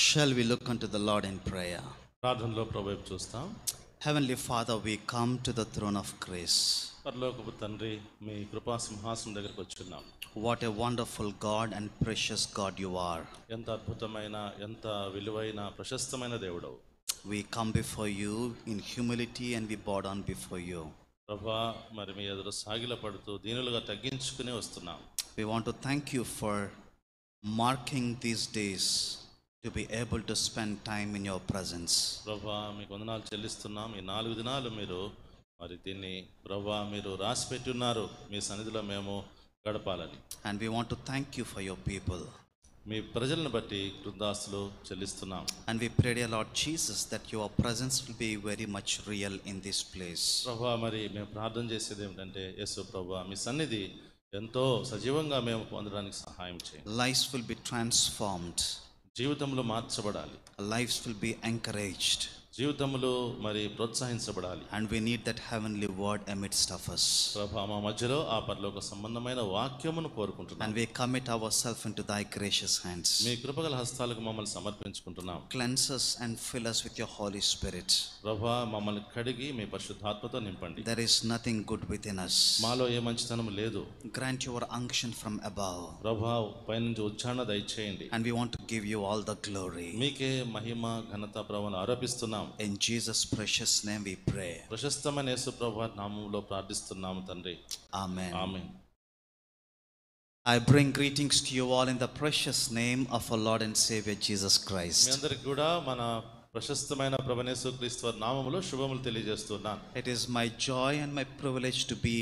Shall we look unto the Lord in prayer? ప్రార్థనలో ప్రభు వైపు చూస్తాం. Heavenly Father, we come to the throne of grace. పరలోకపు తండ్రి, మీ కృపా సింహాసనం దగ్గరికి వచ్చున్నాం. What a wonderful God and precious God you are. ఎంత అద్భుతమైన, ఎంత విలువైన, ప్రశస్తమైన దేవుడవు. We come before you in humility and we bow down before you. ప్రభా, మరి మీ ఎదురు సాగిలపడుతూ దీనులుగా తగ్గించుకుని వస్తున్నాం. We want to thank you for marking these days to be able to spend time in your presence. ప్రభా, మీకు వందనాలు చెల్లిస్తున్నాం. ఈ 4 దినాలు మీరు మరి దీన్ని ప్రభా మీరు రాసి పెట్టి ఉన్నారు, మీ సన్నిధిలో మేము గడపాలని. And we want to thank you for your people. మీ ప్రజలను బట్టి కృతజ్ఞతాస్తులు చెల్లిస్తున్నాం. And we pray, dear Lord Jesus, that your presence will be very much real in this place. ప్రభా, మరి మేము ప్రార్థన చేసేది ఏమిటంటే, యేసు ప్రభా మీ సన్నిధి ఎంతో సజీవంగా మేము పొందడానికి సహాయం చేయండి. Lives will be transformed. జీవితంలో మార్చబడాలి. Lives will be encouraged. జీవితంలో మరి ప్రోత్సహించబడాలి. And we need that heavenly word amidst of us. ప్రభా, మా మధ్యలో ఆ పరలోక సంబంధమైన వాక్యమును కోరుకుంటున్నాం. And we commit ourselves into thy gracious hands. మీ కృపగల హస్తాలకు మమ్మల్ని సమర్పించుకుంటున్నాం. Cleanse us and fill us with your Holy Spirit. ప్రభా, మమ్మల్ని కడిగి మీ పరిశుద్ధాత్మతో నింపండి. There is nothing good within us. మాలో ఏ మంచితనం లేదు. Grant your unction from above. ప్రభా, పైనుంచి ఉచ్చారణ దయచేయండి. And we want to give you all the glory. మీకే మహిమ ఘనత ప్రభువును ఆరోపిస్తున్నాం. In Jesus' precious name we pray. ప్రశస్తమైన యేసు ప్రభు నామములో ప్రార్థిస్తున్నాము తండ్రి. Amen. Amen. I bring greetings to you all in the precious name of our Lord and Savior Jesus me Christ. అందరికి కూడా మన ప్రశస్తమైన ప్రభువైన యేసుక్రీస్తు వారి నామములో శుభములు తెలియజేస్తున్నాను. It is my joy and my privilege to be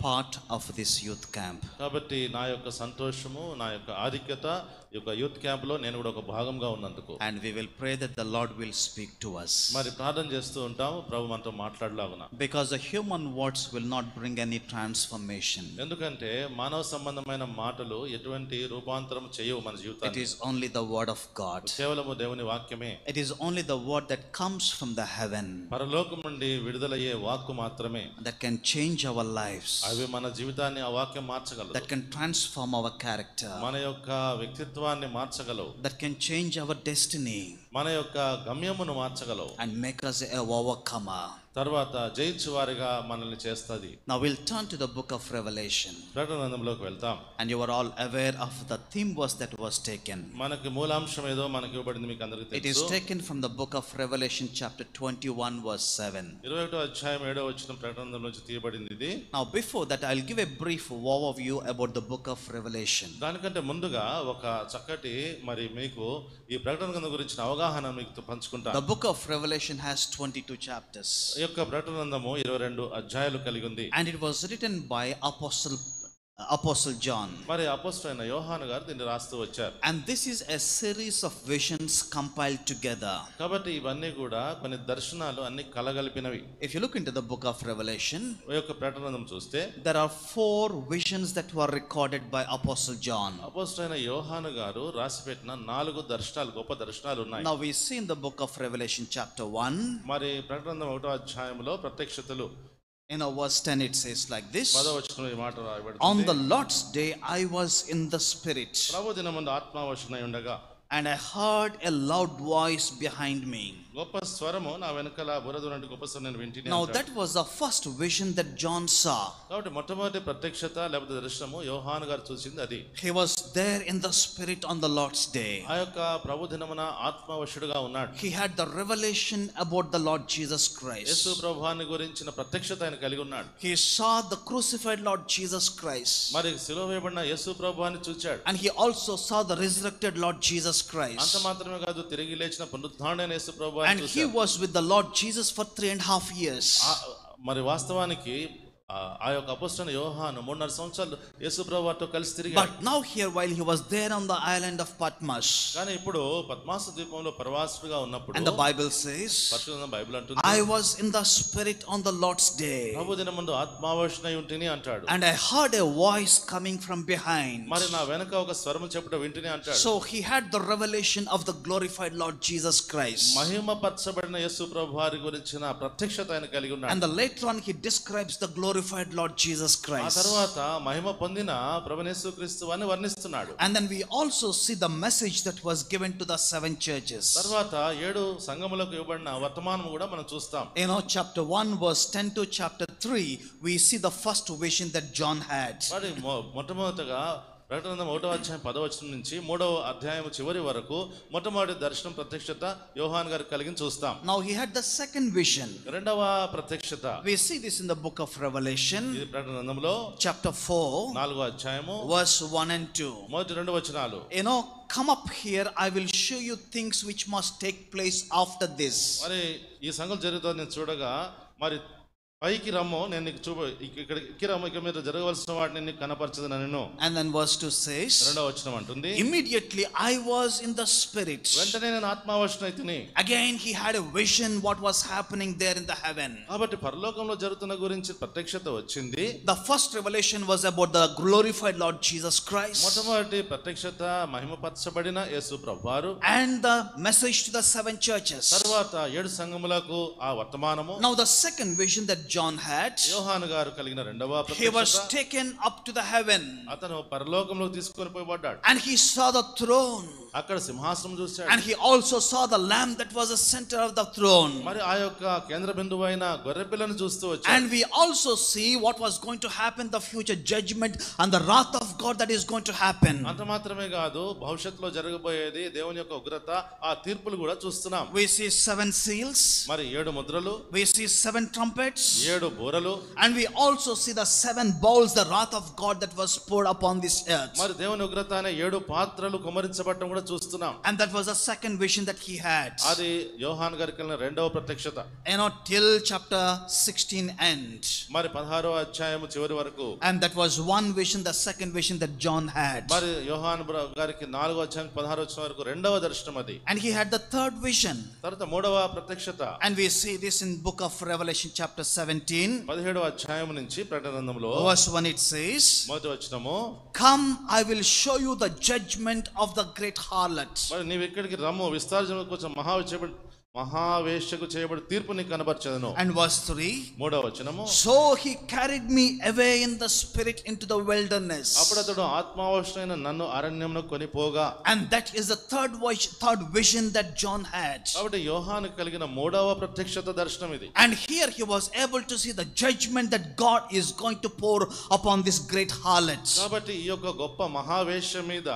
part of this youth camp. కాబట్టి నా యొక్క సంతోషము, నా యొక్క ఆధిక్యత ఈ యొక్క యూత్ క్యాంప్ లో నేను కూడా ఒక భాగంగా ఉన్నందుకు. And we will pray that the Lord will speak to us. మరి ప్రార్థన చేస్తూ ఉంటాము, ప్రభు మనతో మాట్లాడలాగున. Because the human words will not bring any transformation. ఎందుకంటే మానవ సంబంధమైన మాటలు ఎటువంటి రూపాంతరం చేయవు మన It జీవితాన్ని. is only the word of God. కేవలము దేవుని వాక్యమే. It is only the word that comes from the heaven పరలోకం నుండి విడుదలయ్యే వాక్కు మాత్రమే. that can change our lives. అవి మన జీవితాన్ని ఆ వాక్యం మార్చగలదు. That can transform our character. మన యొక్క వ్యక్తిత్వాన్ని మార్చగలవు. That can change our destiny. మన యొక్క గమ్యమును మార్చగలవు. And make us a overcomer. తర్వాత జయించు వారిగా మనల్ని చేస్తుంది. Now we'll turn to the book of Revelation. ప్రకటన గ్రంథంలోకి వెళ్తాం. And you are all aware of the theme verse that was taken. మనకి మూలాంశం ఏదో మనకి ఇవ్వబడింది, మీకు అందరికీ It is తెలుసు. taken from the book of Revelation chapter 21 verse 7. 21వ అధ్యాయం 7వ వచనం ప్రకటన గ్రంథం నుంచి తీయబడింది ఇది. Now before that I'll give a brief overview about the book of Revelation. దానికంటే ముందుగా ఒక చక్కటి మరి మీకు ఈ ప్రకటన గ్రంథం గురించిన అవగాహన మీకు పంచుకుంటాను. The book of Revelation has 22 chapters. ఈ యొక్క ప్రకటన గ్రంథము 22 అధ్యాయాలు కలిగి ఉంది. And it was written by Apostle John. మరి అపోస్తలుడైన యోహాను గారు దీన్ని రాస్తూ వచ్చారు. And this is a series of visions compiled together. కాబట్టి ఇవన్నీ కూడా కొన్ని దర్శనాలు అన్ని కలగలిపినవి. If you look into the book of Revelation, ఈ యొక్క ప్రకటన గ్రంథం చూస్తే there are 4 visions that were recorded by Apostle John. అపోస్తలుడైన యోహాను గారు రాసిపెట్టిన 4 దర్శనాలు, గొప్ప దర్శనాలు ఉన్నాయి. Now we see in the book of Revelation chapter 1, మరి ప్రకటన గ్రంథం 1వ అధ్యాయంలో ప్రత్యక్షతలు verse 10 it says like this. 10వ వచనంలో ఈ మాట On రాయబడింది. the Lord's day I was in the spirit, ప్రభు దినమందు ఆత్మవశునై ఉండగా and I heard a loud voice behind me. గొప్ప స్వరము నా వెనకాల బురదనంటి గొప్ప స్వరం నేను వింటిని. Now that was the first vision that John saw. కాబట్టి మొట్టమొదటి ప్రత్యక్షత లేకపోతే దర్శనము యోహాను గారు చూసింది అది. He was there in the spirit on the Lord's day. ఆ యొక్క ప్రభు దినమున ఆత్మవశుడుగా ఉన్నాడు. He had the revelation about the Lord Jesus Yesu Christ. ప్రభువాని గురించిన ప్రత్యక్షత ఆయన కలిగి ఉన్నాడు. He saw the crucified Lord Jesus Christ. మరి సిలువ వేయబడిన యేసు ప్రభువాని చూచాడు. And he also saw the resurrected Lord Jesus అంత Christ. మాత్రమే కాదు, తిరిగి లేచిన పునరుత్థానుడైన యేసు ప్రభువాని And he was with the Lord Jesus for 3.5 years. మరి వాస్తవానికి ఆ యొక్క అపోస్తలుడైన యోహాను 3.5 సంవత్సరాలు యేసు ప్రభువారితో కలిసి తిరిగాడు. But now here while he was there on the island of Patmos, కానీ ఇప్పుడు పద్మాసు ద్వీపంలో ప్రవాసుడుగా ఉన్నప్పుడు and the Bible says, పరిశుద్ధ బైబిల్ అంటుంది, I was in the spirit on the Lord's day, ప్రభు దినమందు ఆత్మావశునై ఉంటిని అంటాడు. and I heard a voice coming from behind. మరి నా వెనక ఒక స్వరము చెప్పుట వింటిని అంటాడు. So he had the revelation of the glorified Lord Jesus Christ. మహిమ పరచబడిన యేసు ప్రభువారి గురించిన ప్రత్యక్షత ఆయన కలిగి ఉన్నాడు. And later on he describes the glorified glorified Lord Jesus ఆ Christ. తర్వాత మహిమ పొందిన ప్రభువైన యేసుక్రీస్తు వారిని వర్ణిస్తున్నాడు. And then we also see the message that was given to the 7 churches. తర్వాత 7 సంఘములకు ఇవ్వబడిన వర్తమానం కూడా మనం చూస్తాం. Chapter 1 verse 10 to chapter 3, we see the first vision that John had. మరి మొట్టమొదటగా ప్రకటన గ్రంథం 1వ అధ్యాయం 10వ వచనం నుంచి 3వ అధ్యాయం చివరి వరకు మొట్టమొదటి దర్శనం ప్రత్యక్షత యోహాను గారికి కలిగిన చూస్తాం. Now he had the second vision. రెండవ ప్రత్యక్షత. We see this in the book of Revelation. ఇది ప్రకటన గ్రంథంలో chapter 4 4వ అధ్యాయము verse 1 and 2. మొదటి 2 వచనాలు. Come up here, I will show you things which must take place after this. మరి ఈ సంగతి జరుగుతుంది నేను చూడగా, మరి పైకి రమ్ము, నేను నీకు ఇక్కడికి రమ్ము, ఇక మీద జరగవలసిన వాటిని నీకు కనపరచదను నేను. And then verse 2 says, రెండవ వచనం అంటుంది, immediately I was in the spirit. వెంటనే నేను ఆత్మావశుడైతిని. Again he had a vision what was happening there in the heaven. కాబట్టి పరలోకంలో జరుగుతున్న గురించి ప్రత్యక్షత వచ్చింది. The first revelation was about the glorified Lord Jesus Christ. మొట్టమొదటి ప్రత్యక్షత మహిమపరచబడిన యేసు ప్రభువారు. And the message to the 7 churches. తర్వాత 7 సంఘములకు ఆ వర్తమానము. Now the second vision that John had, యోహాను గారు కలిగిన రెండవ ప్రత్యక్షత, he was taken up to the heaven. అతను పరలోకంలోకి తీసుకొని పోయబడ్డాడు. And he saw the throne. అక్కడ సింహాసనం చూశాడు. And he also saw the lamb that was the center of the throne. మరి ఆ యొక్క కేంద్ర బిందువైన గొర్రెపిల్లను చూస్తూ వచ్చాడు. And we also see what was going to happen, the future judgment and the wrath of God that is going to happen. అంత మాత్రమే కాదు, భవిష్యత్తులో జరగబోయేది దేవుని యొక్క ఉగ్రత, ఆ తీర్పులు కూడా చూస్తున్నాం. We see 7 seals. మరి 7 ముద్రలు. We see 7 trumpets. 7 బూరలు. And we also see the 7 bowls, the wrath of God that was poured upon this earth. మరి దేవుని ఉగ్రత అనే 7 పాత్రలు కుమ్మరించబడటం కూడా చూస్తున్నాం. And that was the second vision that he had. అది యోహాను గారికి కలిగిన రెండవ ప్రత్యక్షత. Till chapter 16 end. మరి 16వ అధ్యాయం చివరి వరకు. And that was one vision, the second vision that John had. మరి యోహాను గారికి 4వ అధ్యాయం 16వ వచనం వరకు రెండవ దర్శనం అది. And he had the third vision. తర్వాత 3వ ప్రత్యక్షత. And we see this in book of Revelation chapter 17. 17వ అధ్యాయం నుంచి ప్రకటన గ్రంథంలో verse 1 it says, మొదటి వచనము, come, I will show you the judgment of the great harlot. మరి నీవు ఇక్కడికి రమ్ము, విస్తారమునకు కొంచెం మహావేశ్యకు చేయబడి తీర్పు నీకు కనబరచెదను. And verse 3, 3వ వచనము, so he carried me away in the spirit into the wilderness. అప్పుడు అతడు ఆత్మావశుడైన నన్ను అరణ్యమునకు కొనిపోగా. And that is the third vision that John had. కాబట్టి యోహానుకు కలిగిన 3వ ప్రత్యక్షత దర్శనం ఇది. And here he was able to see the judgment that God is going to pour upon this great harlot. కాబట్టి ఈ యొక్క గొప్ప మహావేశ్య మీద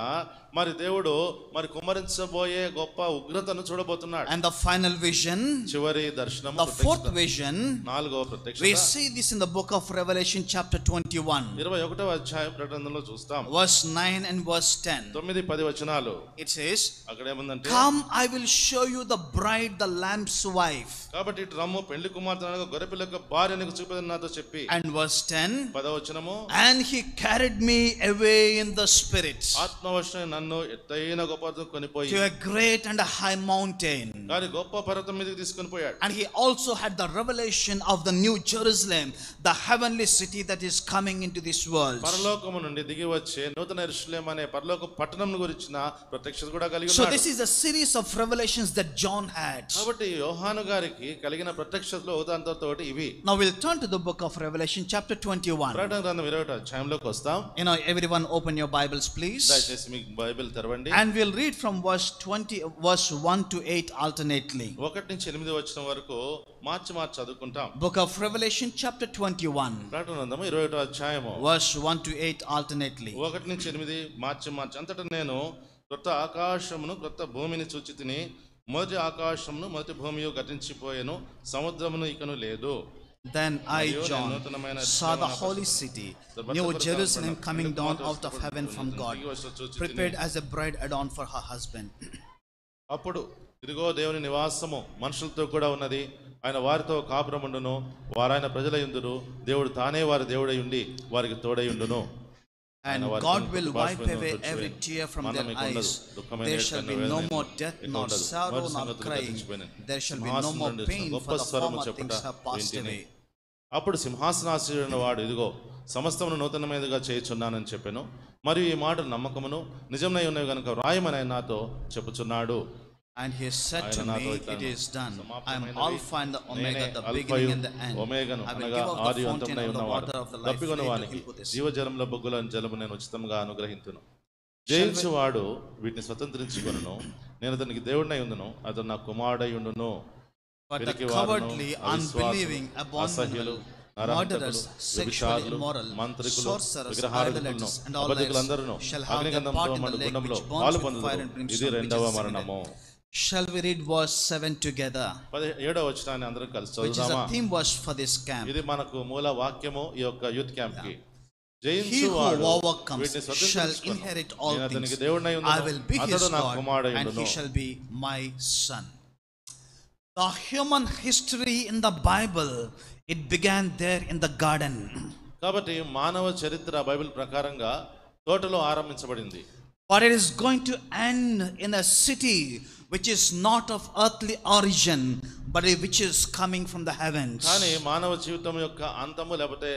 మరి దేవుడు మరి కుమ్మరించబోయే గొప్ప ఉగ్రతను చూడబోతున్నాడు. And the final vision, చివరి దర్శనము, the fourth vision, 4వ ప్రత్యక్షత, we see this in the book of Revelation chapter 21. 21వ అధ్యాయం ప్రకటనలో చూస్తాం. verse 9 and verse 10. 9-10 వచనాలు. It says, అక్కడ ఏముందంటే, come, I will show you the bride, the lamb's wife. కాబట్టి ఇటు రమ్ము, పెళ్లి కుమార్తె అనగా గొర్రెపిల్ల యొక్క భార్య నీకు చూపేదని నాతో చెప్పి. And verse 10, 10వ వచనము, and he carried me away in the spirit ఆత్మవశుడైన నన్ను ఎత్తైన గొప్ప పర్వతం కొనిపోయి to a great and a high mountain. కానీ గొప్ప పర్వతం మీదకి తీసుకొని పోయాడు. And he also had the revelation of the new Jerusalem, the heavenly city that is coming into this world. పరలోకము నుండి దిగి వచ్చే నూతన యెరూషలేము అనే పరలోక పట్టణం గురించిన ప్రత్యక్షత కూడా కలిగి ఉన్నాడు. So this is a series of revelations that John had. కాబట్టి యోహాను గారికి కలిగిన ప్రత్యక్షతలు ఒకదానితోటి ఇవి. Now we'll turn to the book of Revelation chapter 21. ప్రకటన గ్రంథం 21వ అధ్యాయంలోకి వస్తాం. Everyone open your Bibles please. దయచేసి మీ బైబిల్ తెరవండి. And we'll read from verse 1 to 8 alternately. 1 నుంచి 8 వచనం వరకు మార్చి చదువుకుంటాం. Book of Revelation chapter 21. ప్రకటన గ్రంథం 21వ అధ్యాయము verse 1 to 8 alternately. 1 నుంచి 8 మార్చి అంతటా నేను క్రొత్త ఆకాశమును క్రొత్త భూమిని చూచితిని. మొదటి ఆకాశమును మొదటి భూమియు గతించిపోయెను, సముద్రమును ఇకను లేదు. Then I, John, saw the holy city, New Jerusalem, coming down out of heaven from God, prepared as a bride adorned for her husband. అప్పుడు ఇదిగో దేవుని నివాసము మనుషులతో కూడా ఉన్నది, ఆయన వారితో కాపురముండును, వారాయన ప్రజల యందురు, దేవుడు తానే వారి దేవుడై ఉండి వారికి తోడై ఉండును. And God will wipe away every tear from their eyes. There shall be no more death, nor sorrow, nor crying. There shall be no more pain, for the former things have passed away. అప్పుడు సింహాసనాసీనుడైన వాడు, ఇదిగో సమస్తమును నూతనమైనదిగా చేయుచున్నానని చెప్పెను. మరియు ఈ మాట నమ్మకమును నిజమై ఉన్నవి గనుక వ్రాయమని నాతో చెప్పుచున్నాడు. And he said to ఆయన నాతో me, ఇట్లా it is done. I am సమాప్తమైనది. Alpha and the నేనే Omega, the అల్ఫయు beginning and the end. ఒమేగను I will అనగా give of the ఆది fountain అంతమునై of the ఉన్నవాడు. water of the life తప్పికొన్న flowing to వానికి him who thirsts. జీవజలంలో బొగ్గుల జలము నేను ఉచితంగా అనుగ్రహింతును. జయించువాడు వీటిని స్వతంత్రించుకొనును. నేను అతనికి దేవుడినై ఉండును, అతను నా కుమారుడై ఉండును. But the పిరికివారును, cowardly, unbelieving, అసహ్యులు, abominable, నరహంతకులు, murderers, sexually వ్యభిచారులు, immoral, మంత్రికులు, sorcerers, విగ్రహారాధకులను, idolaters, and all అబద్ధికులందరూ liars shall have their అగ్నిగంధంతో part in the మండు lake గుండంలో which burns పాలు with fire and పొందుదురు. brimstone, ఇది which is రెండవ the second మరణము. Shall we read verse 7 together? 17వ వచనాన్ని అందరం కలిసి Which is చదువుదామా? a theme verse for this camp. ఇది మనకు మూల వాక్యము ఈ యొక్క యూత్ క్యాంప్ కి. He who జయించువాడు overcomes వీటిని shall స్వతంత్రించుకొను. inherit all నేను అతనికి things. దేవుడినై I ఉండును, will be his అతడు నా God, కుమారుడై and he ఉండును. shall be my son. The human history in the Bible, it began there in the garden. కాబట్టి మానవ చరిత్ర బైబిల్ ప్రకారంగా తోటలో ఆరంభించబడింది. But it is going to end in a city which is not of earthly origin, but which is coming from the heavens. కానీ మానవ జీవితం యొక్క అంతము లేకపోతే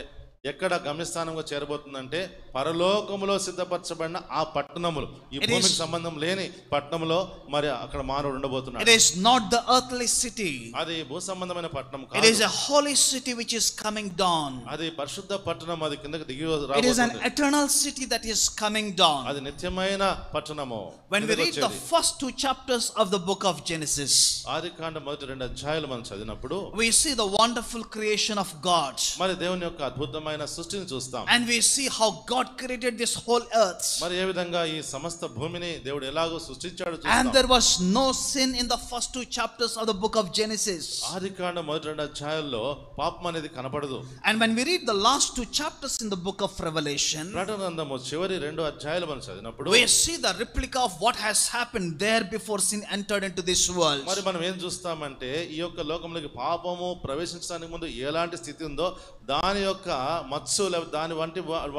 ఎక్కడ గమ్యస్థానంగా చేరబోతుందంటే పరలోకములో సిద్ధపరచబడిన ఆ పట్టణములు, ఈ భూమికి సంబంధం లేని పట్టణములో మరి అక్కడ మానవుడు ఉండబోతున్నాడు. It is not the earthly city. అది భూ సంబంధమైన పట్టణం It కాదు. is a holy city which is coming down. అది పరిశుద్ధ పట్టణం, అది కిందకి దిగి It is an రాబోతుంది. eternal city that is coming down. అది నిత్యమైన పట్టణము. When we read the first 2 chapters of the book of Genesis, ఆదికాండం మొదటి 2 అధ్యాయాలు మనం చదివినప్పుడు we see the wonderful creation of God. మరి దేవుని యొక్క అద్భుతమైన సృష్టిని చూస్తాం. And we see how God created this whole earth. మరి ఏ విధంగా ఈ సమస్త భూమిని దేవుడు ఎలాగో సృష్టించాడో And చూస్తాం. there was no sin in the first 2 chapters of the book of Genesis. ఆదికాండం మొదటి 2 అధ్యాయాల్లో పాపం అనేది కనపడదు. And when we read the last 2 chapters in the book of Revelation, ప్రకటన గ్రంథము చివరి 2 అధ్యాయాలు మనం చదివినప్పుడు we see the replica of what has happened there before sin entered into this world. మరి మనం ఏం చూస్తామంటే ఈ యొక్క లోకంలోకి పాపము ప్రవేశించడానికి ముందు ఎలాంటి స్థితి ఉందో దాని యొక్క మత్సు లేకపోతే దాని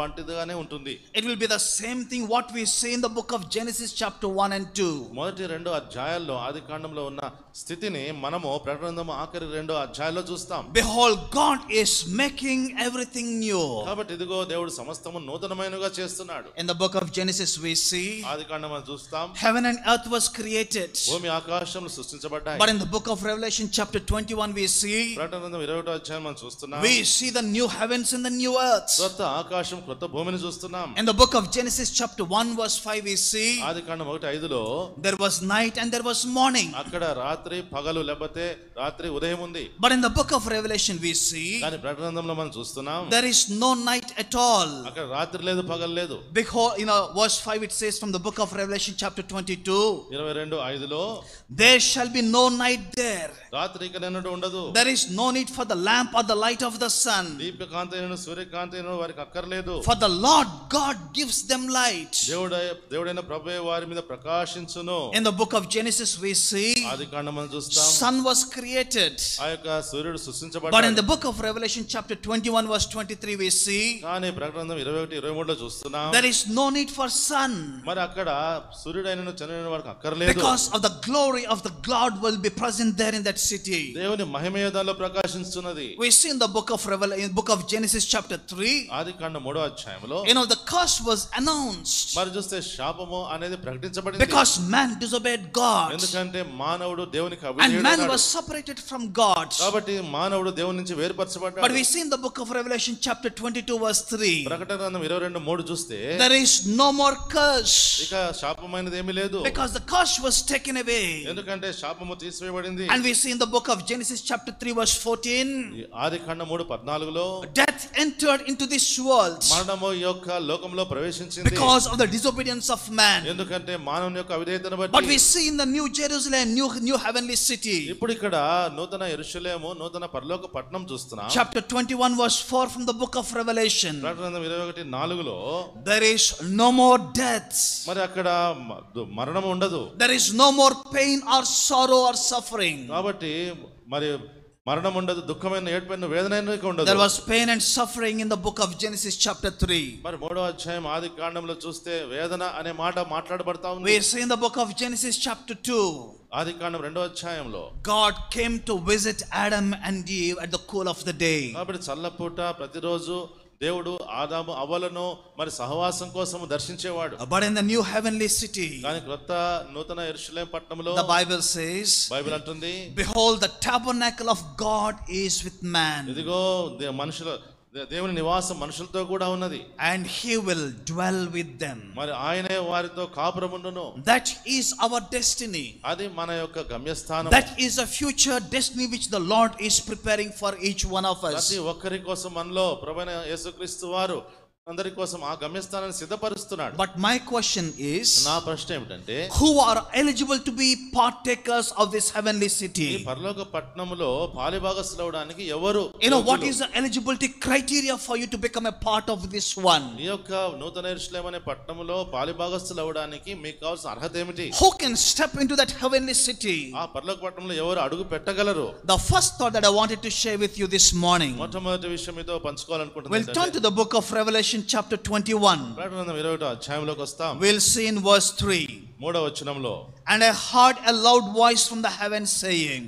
వంటిదిగానే ఉంటుంది. It will be the same thing what we see in the book of Genesis chapter 1 and 2. మొదటి 2 అధ్యాయాల్లో ఆదికాండంలో ఉన్న స్థితిని మనము ప్రకటన గ్రంథము ఆఖరి 2 అధ్యాయాల్లో చూస్తాం. Behold, God is making everything new. కాబట్టి ఇదిగో దేవుడు సమస్తము నూతనమైనగా చేస్తున్నాడు. In the book of Genesis we see ఆదికాండం మనం చూస్తాం heaven and earth was created. భూమి ఆకాశములు సృష్టించబడ్డాయి. But in the book of Revelation chapter 21 we see ప్రకటన గ్రంథం 21వ అధ్యాయం మనం చూస్తున్నాం. we see the new heavens and the new earth. కొత్త ఆకాశం కొత్త భూమిని చూస్తున్నాం. In the book of Genesis chapter 1 verse 5 we see Adikandam 1:5లో there was night and there was morning. అక్కడ రాత్రి పగలు లేకపోతే రాత్రి ఉదయం ఉంది. But in the book of Revelation we see కానీ ప్రకటన గ్రంథంలో మనం చూస్తున్నాం there is no night at all. అక్కడ రాత్రి లేదు పగలు లేదు. Behold, verse 5 it says from the book of Revelation chapter 22 22:5లో there shall be no night there. రాత్రి ఇక నిన్నటి ఉండదు. There is no need for the lamp or the light of the sun. దీపకాంతైన సూర్యకాంతైన వారికి అక్కర్లేదు. For the Lord God gives them light. దేవుడైన ప్రభువే వారి మీద ప్రకాశించును. In the book of Genesis we see ఆదికాండం మనం చూస్తాం sun was created. ఆ యొక్క సూర్యుడు But in సృష్టించబడ్డాడు. the book of Revelation chapter 21 verse 23 we see కానీ ప్రకటన గ్రంథం 21:23లో చూస్తున్నాం there is no need for sun. మరి అక్కడ సూర్యుడైన చంద్రుడైన వారికి అక్కర్లేదు. Because of the glory of the God will be present there in that city. దేవుని మహిమయ దానిలో ప్రకాశిస్తున్నది. We see in the book of book of Genesis chapter 3, ఆదికాండం 3వ అధ్యాయంలో the curse was announced మరి చూస్తే శాపము అనేది ప్రకటించబడింది. because man disobeyed God ఎందుకంటే మానవుడు దేవునికి and man అవిధేయుడైనాడు. was separated from God. కాబట్టి మానవుడు దేవుని నుంచి వేరుపరచబడ్డాడు. But we see in the book of Revelation chapter 22 verse 3 ప్రకటన గ్రంథం 22:3 చూస్తే there is no more curse ఇక శాపమైనది ఏమీ లేదు. because the curse was taken away. ఎందుకంటే శాపము తీసివేయబడింది. And we see in the book of Genesis chapter 3 verse 14 Adikandam 3:14లో death entered into this world మరణము ఈ యొక్క లోకంలో ప్రవేశించింది because of the disobedience of man. ఎందుకంటే మానవుని యొక్క అవిధేయతను But బట్టి. we see in the new Jerusalem, new heavenly city, ఇప్పుడు ఇక్కడ నూతన యెరూషలేము నూతన పరలోక పట్టణం చూస్తున్నాం. chapter 21 verse 4 from the book of Revelation, ప్రకటన గ్రంథం 21:4లో there is no more death, మరి అక్కడ మరణం ఉండదు. there is no more pain or sorrow or suffering. కాబట్టి మరి మరణం ఉండదు, దుఃఖమైన ఏడ్పైన వేదన ఉండదు. There was pain and suffering in the book of Genesis chapter 3. మరి 3వ అధ్యాయం ఆదికాండంలో చూస్తే వేదన అనే మాట మాట్లాడబడతా ఉంది. We see in the book of Genesis chapter 2 ఆదికాండం 2వ అధ్యాయంలో God came to visit Adam and Eve at the cool of the day. కాబట్టి చల్లపూట ప్రతిరోజు దేవుడు ఆదాము అవ్వలను మరి సహవాసం కోసం దర్శించేవాడు. But in the new heavenly city, కానీ క్రొత్త నూతన యెరూషలేము పట్టణంలో the Bible says, బైబిల్ అంటుంది, behold, the tabernacle of God is with man. ఇదిగో దేవుని నివాసం మనుషులతో కూడా ఉన్నది. And he will dwell with them. మరి ఆయనే వారితో కాపురముండును. That is our destiny. అది మన యొక్క గమ్యస్థానం. That is a future destiny which the Lord is preparing for each one of us. ప్రతి ఒక్కరి కోసం మనలో ప్రభువైన యేసుక్రీస్తు వారు అందరి కోసం ఆ గమ్యస్థానాన్ని సిద్ధపరుస్తున్నాడు. But my question is, నా ప్రశ్న ఏమిటంటే, who are eligible to be partakers of this heavenly city? ఈ పరలోక పట్టణములో పాలిభాగస్తులు అవడానికి ఎవరు? You know what is the eligibility criteria for you to become a part of this one? ఈ యొక్క నూతన యెరూషలేము అనే పట్టణములో పాలిభాగస్తులు అవడానికి మీకు కావాల్సిన అర్హత ఏమిటి? Who can step into that heavenly city? ఆ పరలోక పట్టణంలో ఎవరు అడుగు పెట్టగలరు? The first thought that I wanted to share with you this morning, మొట్టమొదటి విషయం మీతో పంచుకోవాలనుకుంటున్నాను. we'll turn to the book of Revelation chapter 21. ప్రకటన గ్రంథం 21వ అధ్యాయంలోకి వస్తాం. We'll see in verse 3. 3వ వచనంలో, and I heard a loud voice from the heavens saying,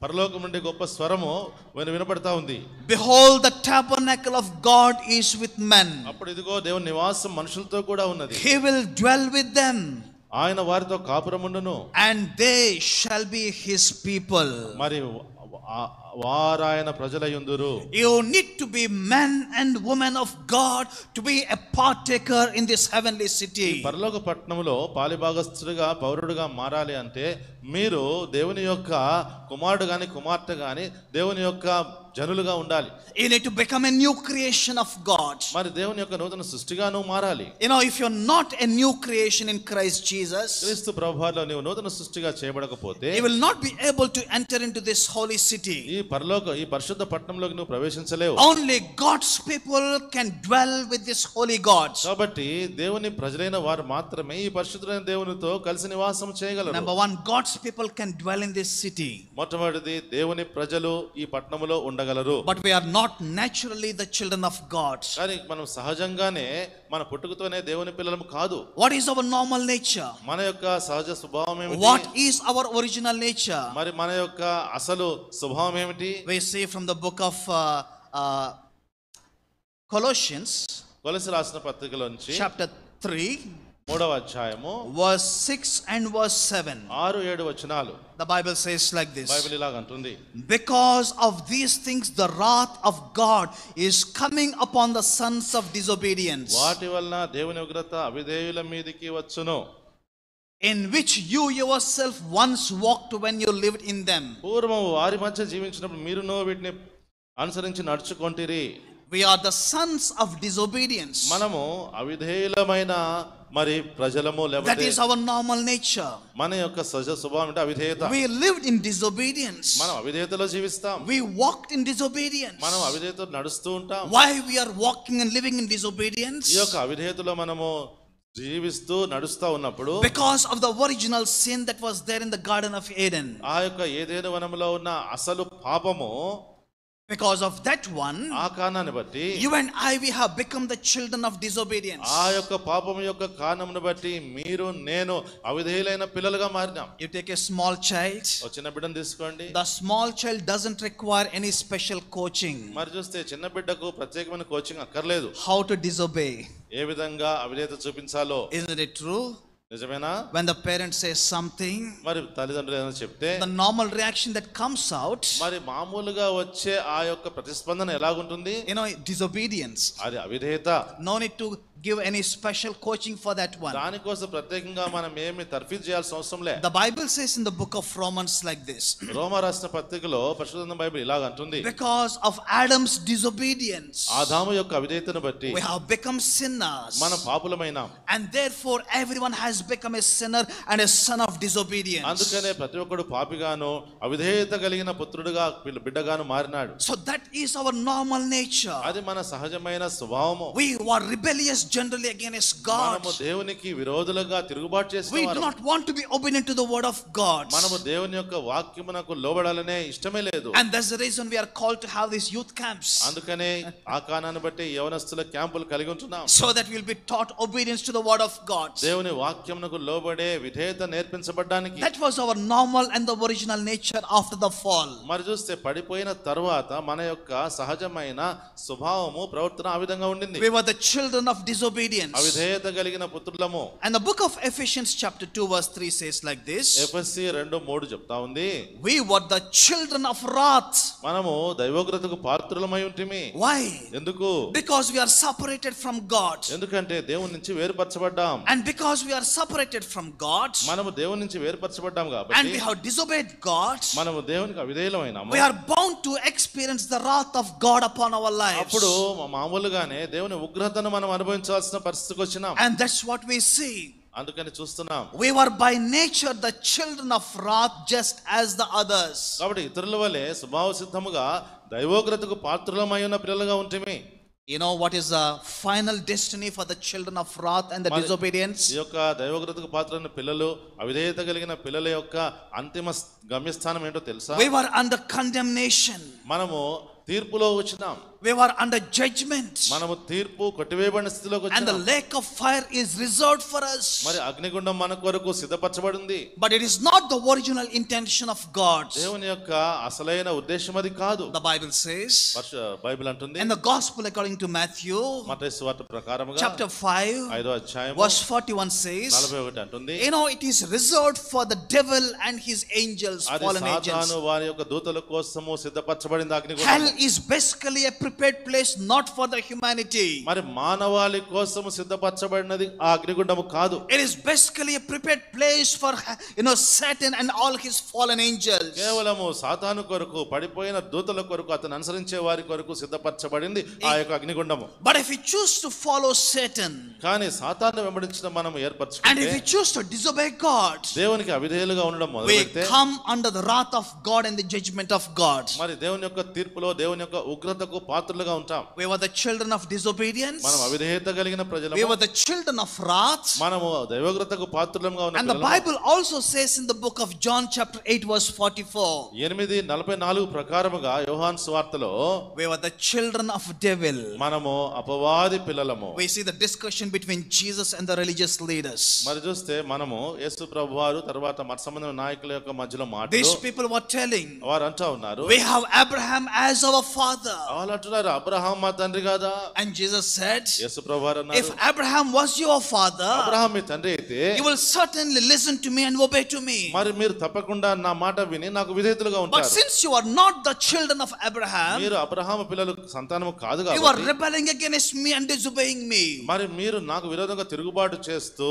పరలోకం నుండి గొప్ప స్వరము వినపడతా ఉంది, behold, the tabernacle of God is with men. అప్పుడు ఇదిగో దేవుని నివాసం మనుషులతో కూడా ఉన్నది. He will dwell with them. ఆయన వారితో కాపురముండును. and they shall be his people. మరి వారాయన ప్రజలయుందురు. You need to be men and women of God to be a partaker in this heavenly city. పరలోక పట్టణములో పాలిభాగస్తుడిగా పౌరుడిగా మారాలి అంటే మీరు దేవుని యొక్క కుమారుడు గాని కుమార్తె గాని దేవుని యొక్క జనులుగా ఉండాలి. You need to become a new creation of God. మరి దేవుని యొక్క నూతన సృష్టిగా నువ్వు మారాలి. You know, if you're not a new creation in Christ Jesus, క్రీస్తు ప్రభువులో నీవు నూతన సృష్టిగా చేయబడకపోతే, you will not be able to enter into this holy city. ఈ పరిశుద్ధ పట్టణంలోకి నువ్వు ప్రవేశించలేవు. Only God's people can dwell with this holy God. కాబట్టి దేవుని ప్రజలైన వారు మాత్రమే ఈ పరిశుద్ధమైన దేవునితో కలిసి నివాసం చేయగలరు. Number one, God's people can dwell in this city. మొట్టమొదటిది దేవుని ప్రజలు ఈ పట్టణములో ఉండగలరు. But we are not naturally the children of God. కానీ మనం సహజంగానే మన పుట్టుకతోనే దేవుని పిల్లలము కాదు. What is our normal nature? మన యొక్క సహజ స్వభావం ఏమిటి? What is our original nature? మరి మన యొక్క అసలు స్వభావం ఏమిటి? We see from the book of Colossians, కొలస్సీయులకు రాసిన పత్రికలో నుంచి chapter 3, 3వ అధ్యాయము verse 6 and verse 7. 6-7 వచనాలు. The Bible says like this: Bible ఇలాగ అంటుంది, because of these things the wrath of God is coming upon the sons of disobedience, వాటి వలన దేవుని ఉగ్రత అవిధేయుల మీదికి వచ్చును, in which you yourself once walked when you lived in them. పూర్వము వారి మధ్య జీవించినప్పుడు మీరును వీటిని అనుసరించి నడుచుకొంటిరి. We are the sons of disobedience. మనము అవిధేయులమైన మరి ప్రజలము. That is our normal nature. మన యొక్క సహజ స్వభావం అంటే అవిధేయత. We lived in disobedience. మనం అవిధేయతలో జీవిస్తాం. We walked in disobedience. మనం అవిధేయతలో నడుస్తూ ఉంటాం. Why we are walking and living in disobedience? ఈ యొక్క అవిధేయతలో మనము జీవిస్తూ నడుస్తూ ఉన్నప్పుడు, because of the original sin that was there in the Garden of Eden. ఆ యొక్క ఏదెను వనములో ఉన్న అసలు పాపము, because of that one, ఆ కారణాన్ని బట్టి you and I, we have become the children of disobedience. ఆ యొక్క పాపము యొక్క కారణమును బట్టి మీరు నేను అవిధేయులైన పిల్లలుగా మారినాం. You take a small child, ఒక చిన్న బిడ్డను తీసుకోండి. the small child doesn't require any special coaching. మరి చూస్తే చిన్న బిడ్డకు ప్రత్యేకమైన కోచింగ్ అక్కర్లేదు. How to disobey. ఏ విధంగా అవిధేయత చూపించాలో. Isn't it true? నిజమేనా? When the parent says something, మరి తల్లిదండ్రులు ఏదైనా చెప్తే the normal reaction that comes out, మరి మామూలుగా వచ్చే ఆ యొక్క ప్రతిస్పందన ఎలాగుంటుంది? you know, disobedience. అది అవిధేయత. No need to give any special coaching for that one. దానికోసం ప్రత్యేకంగా మనం ఏమి తర్ఫీదు చేయాల్సిన అవసరం లే. The Bible says in the book of Romans like this: రోమా రాసిన పత్రికలో పరిశుద్ధ బైబిల్ ఇలాగ అంటుంది, because of Adam's disobedience, ఆదాము యొక్క అవిధేయతను బట్టి we have become sinners, మనం పాపులమైనాం. and therefore everyone has become a sinner and a son of disobedience. అందుకనే ప్రతి ఒక్కడు పాపిగాను అవిధేయత కలిగిన పుత్రుడుగా బిడ్డగాను మారినాడు. So that is our normal nature. అది మన సహజమైన స్వభావము. We were rebellious generally against God. మనము దేవునికి విరోధులుగా తిరుగుబాటు We do చేసేవారు. not want to be obedient to the word of God. మనము దేవుని యొక్క వాక్యమునకు లోబడాలనే ఇష్టమే లేదు. And that's the reason we are called to have these youth camps. అందుకనే ఆ కారణాన్ని బట్టి యవనస్తుల క్యాంపులు కలిగి ఉంటున్నాం. So that we will be taught obedience to the word of God. దేవుని వాక్యమునకు లోబడే విధేయత నేర్పించబడడానికి. That was our normal and the original nature after the fall. మరి చూస్తే పడిపోయిన తరువాత మన యొక్క సహజమైన స్వభావము ప్రవర్తన ఆ విధంగా ఉండింది. We were the children of disobedience. అవిధేయత కలిగిన పుత్రులము. And the book of Ephesians chapter 2 verse 3 says like this. ఎఫెసీ 2:3 చెప్తా ఉంది. We were the children of wrath. మనము దైవోగ్రతకు పాత్రులమై ఉంటిమి. Why? ఎందుకు? Because we are separated from God. ఎందుకంటే దేవుని నుంచి వేరుపరచబడ్డాం. And because we are separated from God, మనము దేవుని నుంచి వేరుపరచబడ్డాం and కాబట్టి we have disobeyed God, మనము దేవునికి అవిధేయులమైనాము. we are bound to experience the wrath of God upon our lives. అప్పుడు మామూలుగానే దేవుని ఉగ్రతను మనం అనుభవించాల్సిన పరిస్థితికి వచ్చినాం. And that's what we see. అందుకని చూస్తున్నాం. We were by nature the children of wrath just as the others. కాబట్టి ఇతరుల వలె స్వభావ సిద్ధముగా దైవోగ్రతకు పాత్రులమై ఉన్న పిల్లలుగా ఉంటిమి. You know what is the final destiny for the children of wrath and the disobedience? ఈ యొక్క దైవోగ్రతకు పాత్రులైన పిల్లలు అవిధేయత కలిగిన పిల్లల యొక్క అంతిమ గమ్యస్థానం ఏంటో తెలుసా? We were under condemnation. మనము తీర్పులో వచ్చినాం. We were under judgment. మనము తీర్పు కొట్టివేయబడిన స్థితిలోకి And the వచ్చినాం. lake of fire is reserved for us. మరి అగ్నిగుండం మన కొరకు సిద్ధపరచబడింది. But it is not the original intention of God. దేవుని యొక్క అసలైన ఉద్దేశం అది కాదు. The Bible says బైబిల్ అంటుంది. in the gospel according to Matthew మత్తయి సువార్త ప్రకారముగా chapter 5 5వ అధ్యాయం verse 41 says, 41 అంటుంది. you know, it is reserved for the devil and his angels, అది fallen angels. సాతాను వారి యొక్క దూతల కోసము సిద్ధపరచబడింది అగ్నిగుండం. Hell is basically a prepared place not for the humanity. మరి మానవాళి కోసము సిద్ధపరచబడినది ఆ అగ్నిగుండము కాదు. It is basically a prepared place for, you know, Satan and all his fallen angels. కేవలము సాతాను కొరకు పడిపోయిన దూతల కొరకు అతను అనుసరించే వారి కొరకు సిద్ధపరచబడింది ఆ యొక్క అగ్నిగుండము. But if we choose to follow Satan, కానీ సాతాను వెంబడించడం మనం and if ఏర్పరచుకుంటే we choose to disobey God, దేవునికి అవిధేయులుగా ఉండడం we మొదలుపెడితే come under the wrath of God and the judgment of God. మరి దేవుని యొక్క తీర్పులో దేవుని యొక్క ఉగ్రతకు పాత్రులుగా ఉంటాం. We were the children of disobedience. మనం అవిధేయత కలిగిన We ప్రజలము. were the children of wrath. మనము దైవోగ్రతకు పాత్రులంగా ఉన్న And the పిల్లలము. Bible also says in the book of John chapter 8 verse 44, 8:44 ప్రకారముగా యోహాను సువార్తలో we were the children of devil. మనము అపవాది పిల్లలము. We see the discussion between Jesus and the religious leaders. మరి చూస్తే మనము యేసు ప్రభువారు తర్వాత మత సంబంధమైన నాయకుల యొక్క మధ్యలో మాటలు These people were telling, వారు అంటా ఉన్నారు. we have Abraham as our father. వాళ్ళు అంటున్నారు అబ్రహాం మా తండ్రి కాదా? And Jesus said, యేసు ప్రభువారు if అన్నారు Abraham was your father, Abraham మీ తండ్రి అయితే you will certainly listen to me and obey to me. మరి మీరు తప్పకుండా నా మాట విని నాకు విధేయులుగా But ఉంటారు. since you are not the children of Abraham, మీరు అబ్రహాము పిల్లలు సంతానము కాదు you are కాబట్టి rebelling against me and disobeying me. మరి మీరు నాకు విరోధంగా తిరుగుబాటు చేస్తూ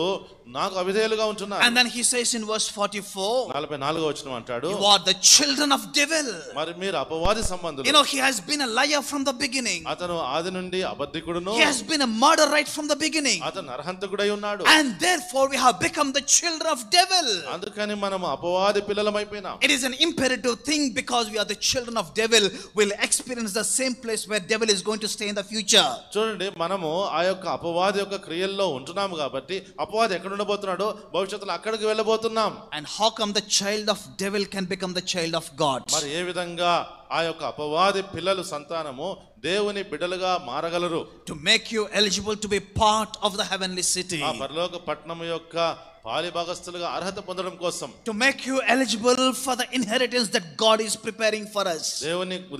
నాకు అవిధేయులుగా ఉంటున్నారు. And then he says in verse 44, 44వ వచనం అంటాడు, you are the children of devil. మరి మీరు అపవాది సంబంధులు. You know, he has been a liar from the beginning. అతను ఆది నుండి అబద్ధికుడును, He has been a murderer right from the beginning. అతను నరహంతకుడై ఉన్నాడు. And therefore we have become the children of devil. అందుకని మనం అపవాది పిల్లలమైపోయినాం. It is an imperative thing because we are the children of devil. We'll experience the same place where devil is going to stay in the future. చూడండి, మనము ఆ యొక్క అపవాది యొక్క క్రియల్లో ఉంటున్నాము కాబట్టి అపవాది ఎక్కడ ఉండబోతున్నాడో భవిష్యత్తులో అక్కడికి వెళ్ళబోతున్నాం. And how come the child of devil can become the child of God? మరి ఏ విధంగా ఆ యొక్క అపవాది పిల్లలు సంతానము దేవుని బిడ్డలుగా మారగలరు? To make you eligible to be part of the heavenly city. ఆ పరలోక పట్టణం యొక్క పాలిభాగస్తులుగా అర్హత పొందడం కోసం, to make you eligible for the inheritance that God is preparing for us.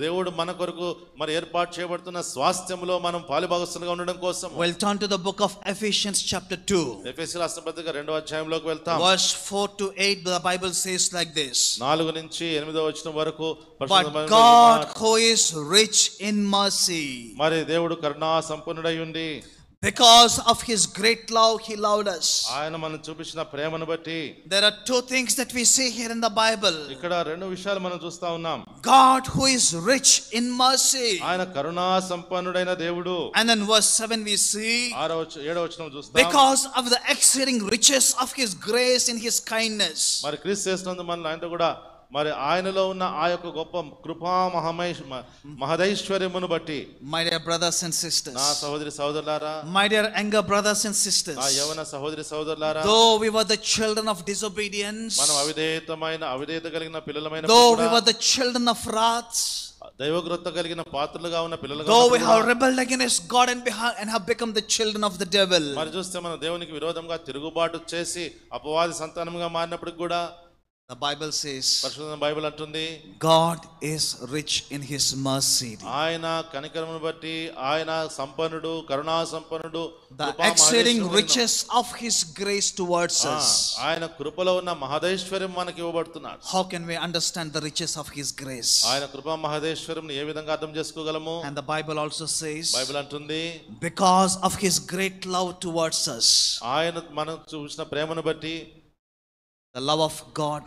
దేవుడు మన కొరకు మరి ఏర్పాటు చేయబడుతున్న స్వాస్థ్యములో మనం పాలిభాగస్తులుగా ఉండడం కోసం. We'll turn to the book of Ephesians chapter 2. ఎఫెసీయుల రాసిన పత్రిక 2వ అధ్యాయంలోకి వెళ్తాం. Verse 4 to 8 the Bible says like this. 4 నుంచి 8వ వచనం వరకు But God who is rich in mercy, మరి దేవుడు కరుణా సంపన్నుడై ఉండి, because of his great love he loved us. ఆయన మనం చూపించిన ప్రేమను బట్టి. There are two things that we see here in the Bible. ఇక్కడ రెండు విషయాలు మనం చూస్తా ఉన్నాం. God who is rich in mercy. ఆయన కరుణా సంపన్నుడైన దేవుడు. And then verse 7 we see 7వ వచనం చూస్తాం. because of the exceeding riches of his grace in his kindness. మరి క్రీస్తు యేసునందు మనల్ని ఆయనతో కూడా మరి ఆయనలో ఉన్న ఆ యొక్క గొప్ప కృపా మహదైశ్వర్యమును బట్టి. My dear brothers and sisters, నా సహోదరి సహోదరులారా, my dear younger brothers and sisters, ఆ యవన సహోదరి సహోదరులారా, though we were the children of disobedience, మనం అవిధేయత కలిగిన పిల్లలమైన, though we were the children of wrath, దైవగ్రత కలిగిన పాత్రలుగా ఉన్న పిల్లలుగా, though we have rebelled against God and have become the children of the devil, మరి చూస్తే మనం దేవునికి విరోధంగా తిరుగుబాటు చేసి అపవాది సంతానంగా మారినప్పుడు కూడా the Bible says, పరిశుద్ధ బైబిల్ అంటుంది, God is rich in his mercy. ఆయన కనికరమును బట్టి ఆయన సంపన్నుడు, కరుణా సంపన్నుడు, the exceeding riches of his grace towards us. ఆయన కృపలో ఉన్న మహదైశ్వర్యం మనకి ఇవ్వబడుతున్నాడు. How can we understand the riches of his grace? ఆయన కృపా మహదైశ్వర్యం ఏ విధంగా అర్థం చేసుకోగలము? And the Bible also says, Bible అంటుంది, because of his great love towards us. ఆయన మనం చూసిన ప్రేమను బట్టి, the love of God,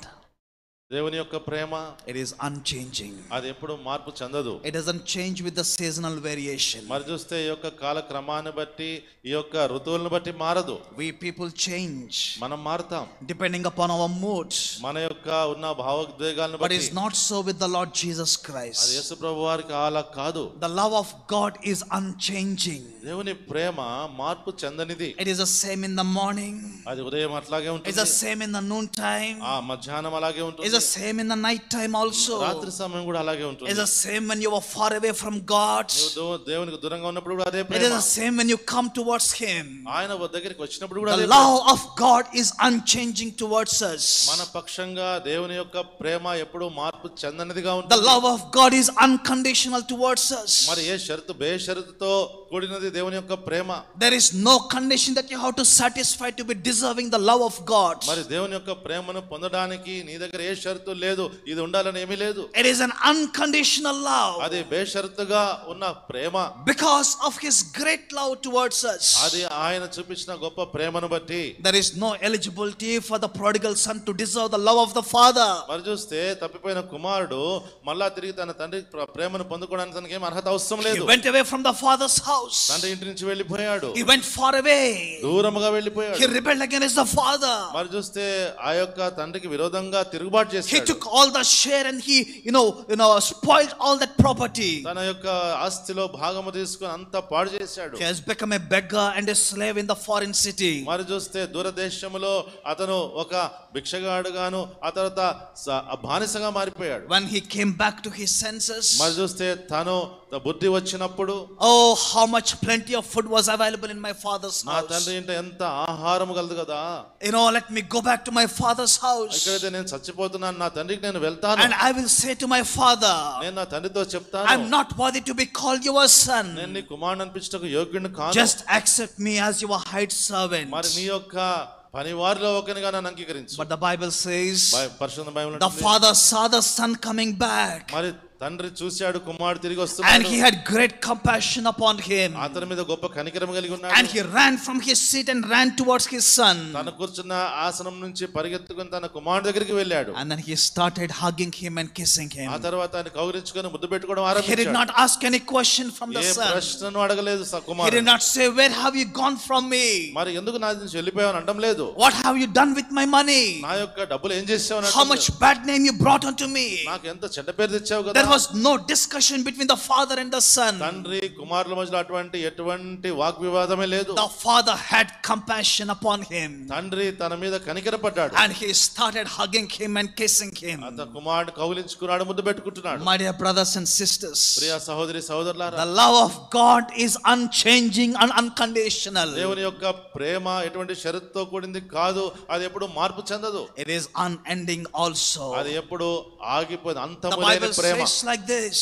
దేవుని యొక్క ప్రేమ, it is unchanging. అది ఎప్పుడు మార్పు చెందదు. It doesn't change with the seasonal variation. మరి చూస్తే ఈ యొక్క కాల క్రమాన్ని బట్టి, ఈ యొక్క ఋతువులను బట్టి మారదు. We people change, మనం మారుతాం depending upon our moods, మన యొక్క ఉన్న భావోద్వేగాలను but బట్టి. it's not so with the Lord Jesus Christ. అది యేసు ప్రభువు వారికి అలా కాదు. The love of God is unchanging. దేవుని ప్రేమ మార్పు చెందనిది. It is the same in the morning, అది ఉదయం అట్లాగే it's ఉంటుంది, the same in the noon time, ఆ మధ్యాహ్నం అలాగే it's ఉంటుంది, the same in the night time also, రాత్రి సమయం కూడా అలాగే ఉంటుంది. it's the same when you are far away from God, నువ్వు దేవునికి దూరంగా ఉన్నప్పుడు కూడా అదే it Prema. is the same when you come towards him. ఆయన దగ్గరికి వచ్చినప్పుడు కూడా The అదే ప్రేమ. love of God is unchanging towards us. మన పక్షంగా దేవుని యొక్క ప్రేమ ఎప్పుడు మార్పు చెందనిదిగా The ఉంటుంది. love of God is unconditional towards us. మరి ఏ షరతు బేషరతుతో కూడినది దేవుని యొక్క ప్రేమ. There is no condition that you have to satisfy to be deserving the love of God. మరి దేవుని యొక్క ప్రేమను పొందడానికి నీ దగ్గర ఏ షరతు లేదు, ఇది ఉండాలని ఏమీ లేదు. It is an unconditional love. అది బేషరతుగా ఉన్న ప్రేమ. Because of his great love towards us, అది ఆయన చూపించిన గొప్ప ప్రేమను బట్టి. there is no eligibility for the prodigal son to deserve the love of the father. మరి చూస్తే తప్పిపోయిన కుమారుడు మళ్ళా తిరిగి తన తండ్రి ప్రేమను పొందుకోవడానికి తనకి ఏం అర్హత అవసరం He లేదు. went away from the father's house. తండ్రి ఇంటి నుంచి వెళ్ళిపోయాడు, He went far away. దూరముగా వెళ్ళిపోయాడు. He rebelled against the father. మరి చూస్తే ఆ యొక్క తండ్రికి విరోధంగా తిరుగుబాటు He చేశాడు. took all the share and he spoiled all that property. తన యొక్క ఆస్తిలో భాగము తీసుకొని అంతా పాడు చేశాడు. He has become a beggar and a slave in the foreign city. మరి చూస్తే దూరదేశములో అతను ఒక భిక్షగాడుగాను ఆ తర్వాత బానిసగా మారిపోయాడు. When he came back to his senses, మరి చూస్తే తను బుద్ధి వచ్చినప్పుడు, oh, how much plenty of food was available in my father's నా house. తండ్రి ఇంట ఎంత ఆహారం కలదు కదా, Let me go back to my father's house, ఇక్కడైతే నేను చచ్చిపోతున్నాను, నా తండ్రికి నేను వెళ్తాను, and I will say to my father, నేను నా తండ్రితో చెప్తాను, I'm not worthy to be called your son. నేను నీ కుమారుని అనిపించటకు యోగ్యుడిని కాను, Just accept me as your hired servant. మరి నీ యొక్క పనివారిలో ఒకనిగా నన్ను అంగీకరించు. But the Bible says, పరిశుద్ధ Bible the father saw the son coming back, మరి తండ్రి చూశాడు కుమారుడు తిరిగి and వస్తున్నాడు, he had great compassion upon him, అతని మీద గొప్ప కనికరం కలిగి and ఉన్నాడు. he ran from his seat and ran towards his son, తన కూర్చున్న ఆసనం నుంచి పరిగెత్తుకుని తన కుమారుడు దగ్గరికి వెళ్ళాడు. and then he started hugging him and kissing him. ఆ తర్వాత ఆయన కౌగిలించుకొని ముద్దు పెట్టుకోవడం He did ఆరంభించాడు. not ask any question from the A son. ప్రశ్నను అడగలేదు He did కుమారుడు. not say, where have you gone from me? మరి ఎందుకు నా నుంచి వెళ్ళిపోయావు అనడం లేదు. What have you done with my money? నా యొక్క డబ్బులు ఏం చేసావు అని How అనడం much లేదు. bad name you brought onto me? నాకు ఎంత చెడ్డ పేరు తెచ్చావు There కదా. was no discussion between the father and the son. తండ్రి కుమారుల మధ్యలో ఎటువంటి వాగ్వివాదమే లేదు. The father had compassion upon him, తండ్రి తన మీద కనికరపడ్డాడు. and he started hugging him and kissing him. అతను కుమారుడు కౌగిలించుకున్నాడు, ముద్దు పెట్టుకుంటున్నాడు. My dear brothers and sisters, ప్రియ సహోదరి సహోదరులారా, the love of God is unchanging and unconditional. దేవుని యొక్క ప్రేమ ఎటువంటి షరతుతో కూడింది కాదు, అది ఎప్పుడు మార్పు చెందదు, It is unending also. అది ఎప్పుడు ఆగిపోదు, The అంతము లేని Bible Prema. says like this,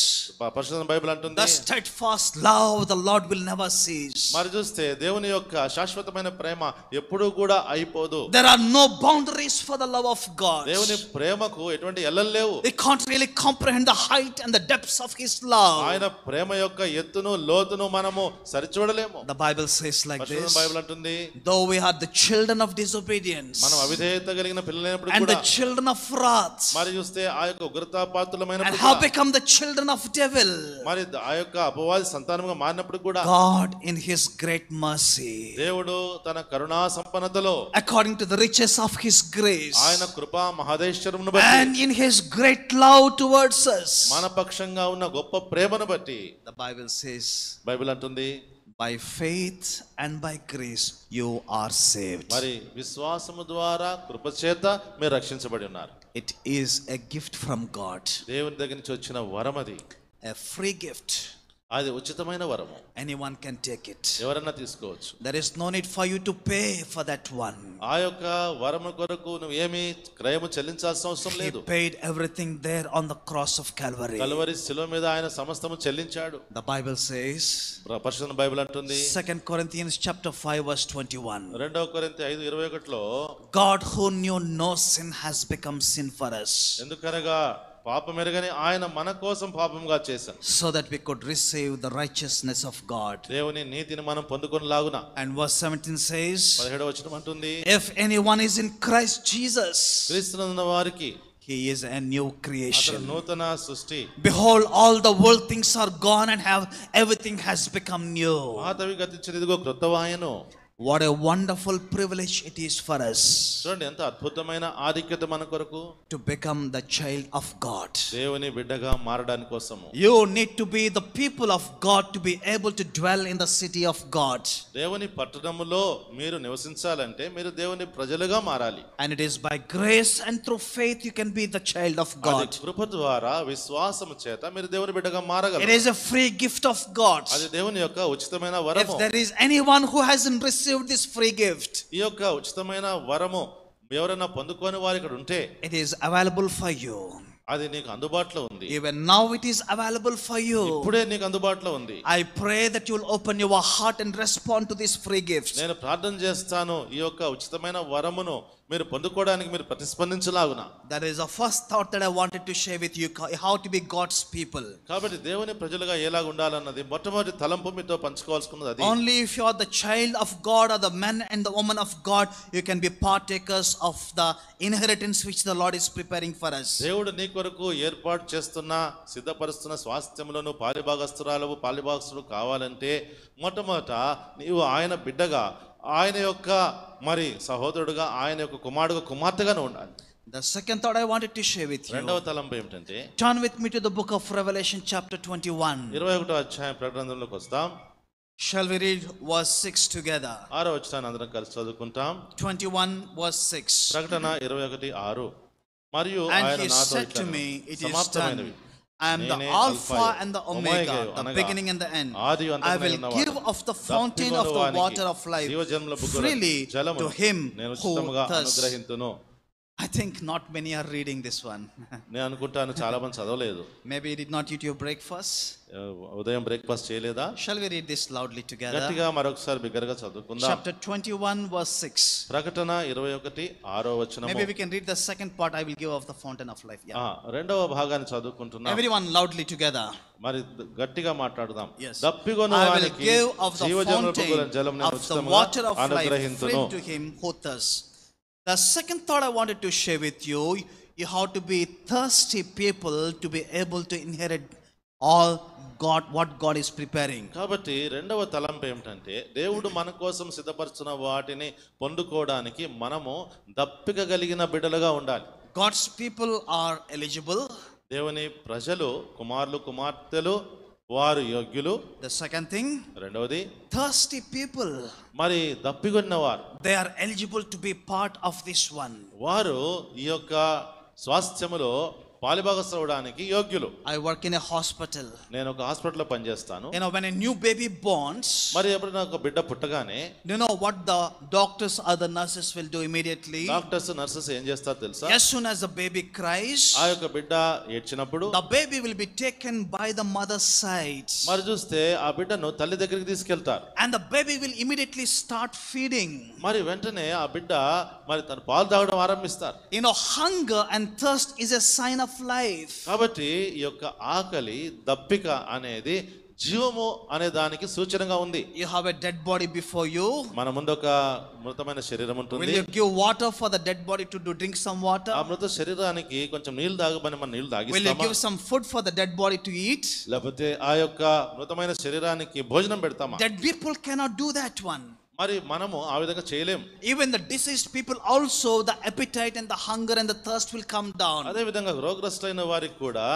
పరిశుద్ధ బైబిల్ అంటుంది, the steadfast love the Lord will never cease. మరి చూస్తే దేవుని యొక్క శాశ్వతమైన ప్రేమ ఎప్పుడూ కూడా అయిపోదు. There are no boundaries for the love of God. దేవుని ప్రేమకు ఎటువంటి ఎల్లలు లేవు. We can't really comprehend the height and the depths of his love. ఆయన ప్రేమ యొక్క ఎత్తును లోతును మనము సరిచూడలేము. The Bible says like పరిశుద్ధ this, బైబిల్ అంటుంది, though we are the children of disobedience మనం అవిధేయత కలిగిన పిల్లలైనప్పుడు and కూడా, the children of wrath, మరి చూస్తే ఆ యొక్క ఉగ్రతాపాత్రులమైనప్పుడు and have become become the children of devil, మరి ఆ యొక్క అపవాది సంతానంగా మారినప్పుడు కూడా God in his great mercy, దేవుడు తన కరుణా సంపన్నతలో according to the riches of his grace, ఆయన కృపా మహదేశ్వరమును బట్టి and in his great love towards us, మన పక్షంగా ఉన్న గొప్ప ప్రేమను బట్టి the Bible says, బైబిల్ అంటుంది by faith and by grace you are saved. మరి విశ్వాసము ద్వారా కృప చేత మీరు రక్షించబడి ఉన్నారు. It is a gift from God, దేవుని దగ్గర నుంచి వచ్చిన వరం అది, a free gift. అది ఉచితమైన వరము. Anyone can take it. ఎవరన్నా తీసుకోవచ్చు. There is no need for you to pay for that one. ఆ యొక్క వరము కొరకు నువ్వు ఏమీ క్రయము చెల్లించాల్సిన అవసరం లేదు. He paid everything there on the cross of Calvary. Calvary శిలువ మీద ఆయన సమస్తము చెల్లించాడు. The Bible says, పరిశుద్ధ బైబిల్ అంటుంది 2 Corinthians chapter 5 verse 21. 2 కొరింథీ 5:21లో God who knew no sin has become sin for us, ఎందుకనగా పాపం ఎరగని ఆయన మన కోసం పాపంగా చేశాడు, so that we could receive the righteousness of God. దేవుని నీతిని మనం పొందుకొనలాగున. And verse 17 says, 17వ వచనం అంటుంది, if anyone is in Christ Jesus, క్రీస్తునందున్న వారికి he is a new creation. అతడు నూతన సృష్టి. Behold, all the world things are gone and everything has become new. పాతవి గతించినది, ఇదిగో క్రొత్తవాయెను. What a wonderful privilege it is for us, చూడండి ఎంత అద్భుతమైన ఆధిక్యత మన కొరకు, to become the child of God. దేవుని బిడ్డగా మారడానికి కోసము. You need to be the people of God to be able to dwell in the city of God. దేవుని పట్టణములో మీరు నివసించాలంటే మీరు దేవుని ప్రజలుగా మారాలి. And it is by grace and through faith you can be the child of God. అది కృప ద్వారా విశ్వాసము చేత మీరు దేవుని బిడ్డగా మారగలరు. It is a free gift of God. అది దేవుని యొక్క ఉచితమైన వరము. If there is anyone who hasn't received this free gift, ఈ యొక్క ఉచితమైన వరము ఎవరైనా పొందుకోని వారు ఇక్కడ ఉంటే, it is available for you. అది నీకు అందుబాటులో ఉంది. Even now it is available for you. ఇప్పుడే నీకు అందుబాటులో ఉంది. I pray that you will open your heart and respond to this free gift. నేను ప్రార్థన చేస్తాను, ఈ యొక్క ఉచితమైన వరమును మీరు పొందుకోవడానికి మీరు ప్రతిస్పందించలాగున. That is the first thought that I wanted to share with you, how to be God's people. కాబట్టి దేవుని ప్రజలుగా ఎలాగ ఉండాలన్నది మొట్టమొదటి తలంపు మీతో పంచుకోవాల్సుకున్నది అది. Only if you are the child of God or the man and the woman of God, you can be partakers of the inheritance which the Lord is preparing for us. దేవుడు నీ కొరకు ఏర్పాటు చేస్తున్న సిద్ధపరుస్తున్న స్వాస్థ్యములను పాలిభాగస్తుడు కావాలంటే మొట్టమొదట నీవు ఆయన బిడ్డగా, ఆయన యొక్క మరి సహోదరుడుగా, ఆయన యొక్క కుమార్తెగా ఉండాలి. The second thought I wanted to share with you. రెండవ తలంపు ఏమిటంటే, turn with me to the book of Revelation chapter 21. 21వ అధ్యాయం ప్రకటనలోకి వస్తాం. Shall we read verse 6 together? 6వ వచనాన్ని అందరం కలిసి చదువుకుంటాం. 21 verse 6. ప్రకటన 21:6. మరియు And ఆయన he నాతో said to me, it is done. I am the నేనే Alpha alpha and the Omega, the అనగా beginning and the end. ఆది I అంతమై will ఉన్నవాడు. give of the fountain of the water of life జీవజలముల బుగ్గల freely జలమును to him నేను who ఉచితముగా thirsts. అనుగ్రహింతును. I think not many are reading this one. నేను అనుకుంటాను చాలా మంది చదవలేదు. Maybe you did not eat your breakfast. ఉదయం బ్రేక్ఫాస్ట్ చేయలేదా? Shall we read this loudly together? గట్టిగా మరొకసారి బిగ్గరగా చదువుకుందాం. Chapter 21 verse 6. ప్రకటన 21:6వ వచనము. Maybe we can read the second part. I will give of the fountain of life. Yeah. రెండవ భాగాన్ని చదువుకుంటున్నాం. Everyone loudly together. మరి గట్టిగా మాట్లాడుదాం. Yes. దప్పిగొన్న I will వానికి give of the జీవజలముల fountain బుగ్గల జలము నేను of the ఉచితముగా water of life అనుగ్రహింతును. free to him who thirsts. The second thought I wanted to share with you, you have to be thirsty people to be able to inherit all what God is preparing. కాబట్టి రెండవ తలంపు ఏమిటంటే, దేవుడు మన కోసం సిద్ధపరుచున్న వాటిని పొందుకోవడానికి మనము దప్పిక కలిగిన బిడ్డలుగా ఉండాలి. God's people are eligible. దేవుని ప్రజలు, కుమారులు కుమార్తెలు, వారు యోగ్యులు. The second thing, రెండవది thirsty people, మరి దప్పిగొన్నవారు, they are eligible to be part of this one. వారు ఈ యొక్క స్వాస్థ్యములో పాలిభాగస్తులవడానికి యోగ్యులు. I work in a hospital. నేను ఒక హాస్పిటల్లో పనిచేస్తాను. You know, when a new baby borns, మరి ఎప్పుడైనా ఒక బిడ్డ పుట్టగానే you know what the doctors or the nurses will do immediately? Doctors nurses ఏం చేస్తారు తెలుసా? As soon as the baby cries, ఆ యొక్క బిడ్డ ఏడ్చినప్పుడు the baby will be taken by the mother's side. మరి చూస్తే ఆ బిడ్డను తల్లి దగ్గరికి తీసుకెళ్తారు. And the baby will immediately start feeding. మరి వెంటనే ఆ బిడ్డ మరి తన పాలు తాగడం ఆరంభిస్తారు. You know, hunger and thirst is a sign of life. కాబట్టి ఈ యొక్క ఆకలి, దప్పిక అనేది జీవము అనే దానికి సూచనగా ఉంది. You have a dead body before you. మన ముందు ఒక మృతమైన శరీరం ఉంటుంది. Will you give water for the dead body to drink some water? ఆ మృత శరీరానికి కొంచెం నీళ్లు తాగమని మనం నీళ్లు తాగిస్తామా? Will you give some food for the dead body to eat? లేకపోతే ఆ యొక్క మృతమైన శరీరానికి భోజనం పెడతామా? Dead people cannot do that one. మరి మనము ఆ విధంగా చేయలేం. Even the deceased people also, the appetite and the hunger and the thirst will come down. అదే విధంగా రోగగ్రస్తులైన వారికి కూడా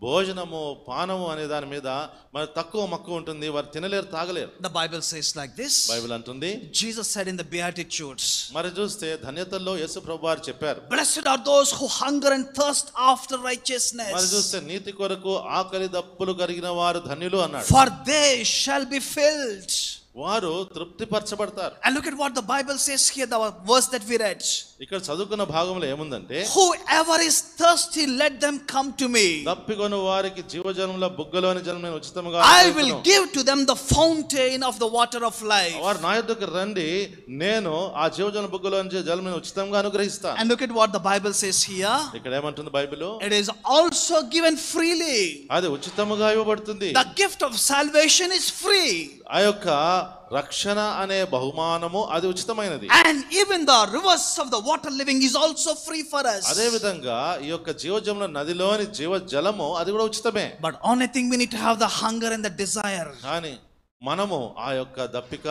భోజనము పానము అనే దాని మీద మరి తక్కువ మక్కువ ఉంటుంది. వారు తినలేరు, తాగలేరు. The Bible says like this. Bible అంటుంది, Jesus said in the Beatitudes, మరి చూస్తే ధన్యతల్లో యేసు ప్రభువు వారు చెప్పారు, blessed are those who hunger and thirst after righteousness. మరి చూస్తే నీతి కొరకు ఆకలి దప్పులు కలిగిన వారు ధన్యులు అన్నాడు. For they shall be filled. వారు తృప్తిపరచబడతారు. And look at what the Bible says here, the verse that we read. ఇక్కడ చదువుకున్న భాగంలో ఏముందంటే, whoever is thirsty, let them come to me. దప్పికొను వారికి జీవజలముల బుగ్గలోని జలం నేను ఉచితముగా I will give to them the fountain of the water of life. వారు నా యొద్దకు రండి, నేను ఆ జీవజలం బుగ్గలోని జలం నేను ఉచితంగా అనుగ్రహిస్తాను. And look at what the Bible says here. ఇక్కడ ఏమంటుంది Bible? It is also given freely. అది ఉచితముగా ఇవ్వబడుతుంది. The gift of salvation is free. ఆ యొక్క రక్షణ అనే బహుమానము అది ఉచితమైనది. And even the rivers of the water living is also free for us. అదే విధంగా ఈ యొక్క జీవజలముల నదిలోని జీవజలము అది కూడా ఉచితమే. But only thing we need to have the hunger and the desire. కానీ మనము ఆ యొక్క దప్పిక,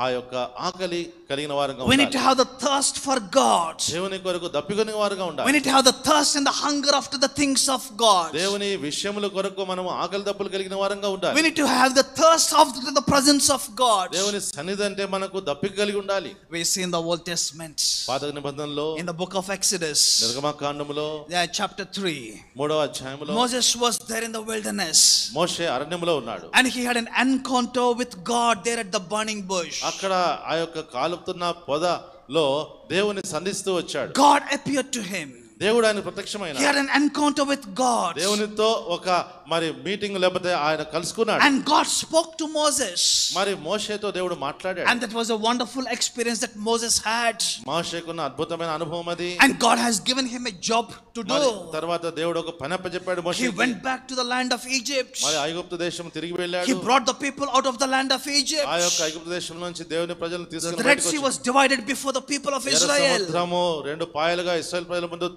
ఆ యొక్క ఆకలి కలిగిన వారుగా We need to have the thirst for God. దేవుని కొరకు దప్పికొని వారుగా ఉండాలి. We need to have the thirst and the hunger after the things of God. దేవుని విషయముల కొరకు మనము ఆకలి దప్పులు కలిగిన వారుగా ఉండాలి. We need to have the thirst after the presence of God. దేవుని సన్నిధి అంటే మనకు దప్పిక కలిగి ఉండాలి. We see in the Old Testament, పాత నిబంధనలో, in the book of Exodus, నిర్గమకాండములో chapter 3, 3వ అధ్యాయములో, Moses was there in the wilderness. మోషే అరణ్యములో ఉన్నాడు. And he had an encounter with God there at the burning bush. అక్కడ ఆ యొక్క కాలుతున్న పొదలో దేవుని సంధిస్తూ వచ్చాడు. God appeared to him. దేవుడు ఆయన ప్రత్యక్షమైన. He had an encounter with God. దేవునితో ఒక మరి మీటింగ్ లేకపోతే ఆయన కలుసుకున్నాడు. And God spoke to Moses. మరి మోషేతో దేవుడు మాట్లాడాడు. And that was a wonderful experience that Moses had. మోషేకున్న అద్భుతమైన అనుభవం అది. And God has given him a job to do. తర్వాత దేవుడు ఒక పని అప్పచెప్పాడు మోషేకి. He went back to the land of Egypt. మరి ఐగుప్తు దేశం తిరిగి వెళ్ళాడు. He brought the people out of the land of Egypt. ఆ యొక్క ఐగుప్తు దేశం నుంచి దేవుని ప్రజలను తీసుకొని The Red Sea was divided before the people of Israel. సముద్రము రెండు పాయలుగా ఇశ్రాయేలు ప్రజల ముందు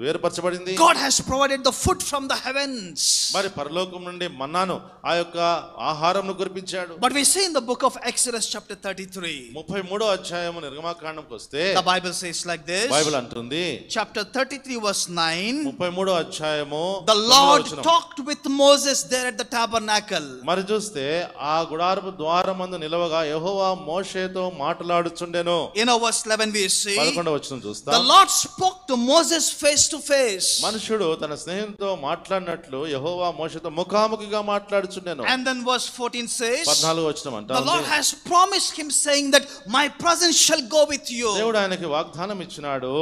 వేరుపరచబడింది. God has provided the food from the heavens. మరి పరలోకం నుండి మన్నాను ఆ యొక్క ఆహారంను కురిపించాడు. But we see in the book of Exodus chapter 33, 33వ అధ్యాయము నిర్గమకాండంకి వస్తే the Bible says like this. Bible అంటుంది, chapter 33 verse 9, 33వ అధ్యాయము, the Lord talked with Moses there at the tabernacle. మరి చూస్తే ఆ గుడారపు ద్వారమందు నిలవగా యెహోవా మోషేతో మాట్లాడుచుండెను. In verse 11 we see 11వ వచనం చూస్తాం. the Lord spoke to Moses face to face. మనుషుడు తన స్నేహితునితో మాట్లాడినట్లు యెహోవా మోషేతో ముఖాముఖిగా మాట్లాడుచుండెను. And then verse 14 says, 14వ వచనం అంట, the Lord has promised him saying that my presence shall go with you. దేవుడు ఆయనకి వాగ్దానం ఇచ్చినాడు,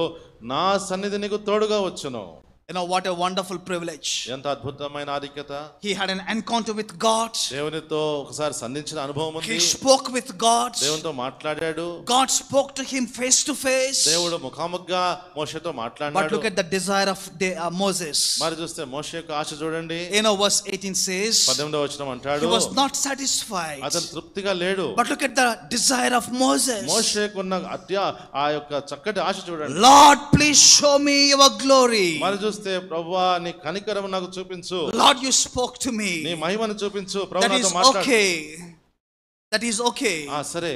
నా సన్నిధి నీకు తోడుగా వచ్చును. You know what a wonderful privilege. ఎంత అద్భుతమైన ఆధిక్యత. He had an encounter with God. దేవునితో ఒకసారి సంధించిన అనుభవం ఉంది. He spoke with God. దేవునితో మాట్లాడాడు. God spoke to him face to face. దేవుడు ముఖాముఖిగా మోషేతో మాట్లాడాడు. But look at the desire of Moses. మరి చూస్తే మోషే యొక్క ఆశ చూడండి. Verse 18 says, 18వ వచనం అంటాడు, he was not satisfied. అతను తృప్తిగా లేడు. But look at the desire of Moses. మోషేకున్న ఆ యొక్క చక్కటి ఆశ చూడండి. Lord, please show me your glory. మరి చూస్తే ప్రభువా నీ కనికరము నాకు చూపించు. Lord, you spoke to me. నీ మహిమను చూపించు. ప్రభు that నాతో is మాట్లాడు. okay. That is okay. సరే,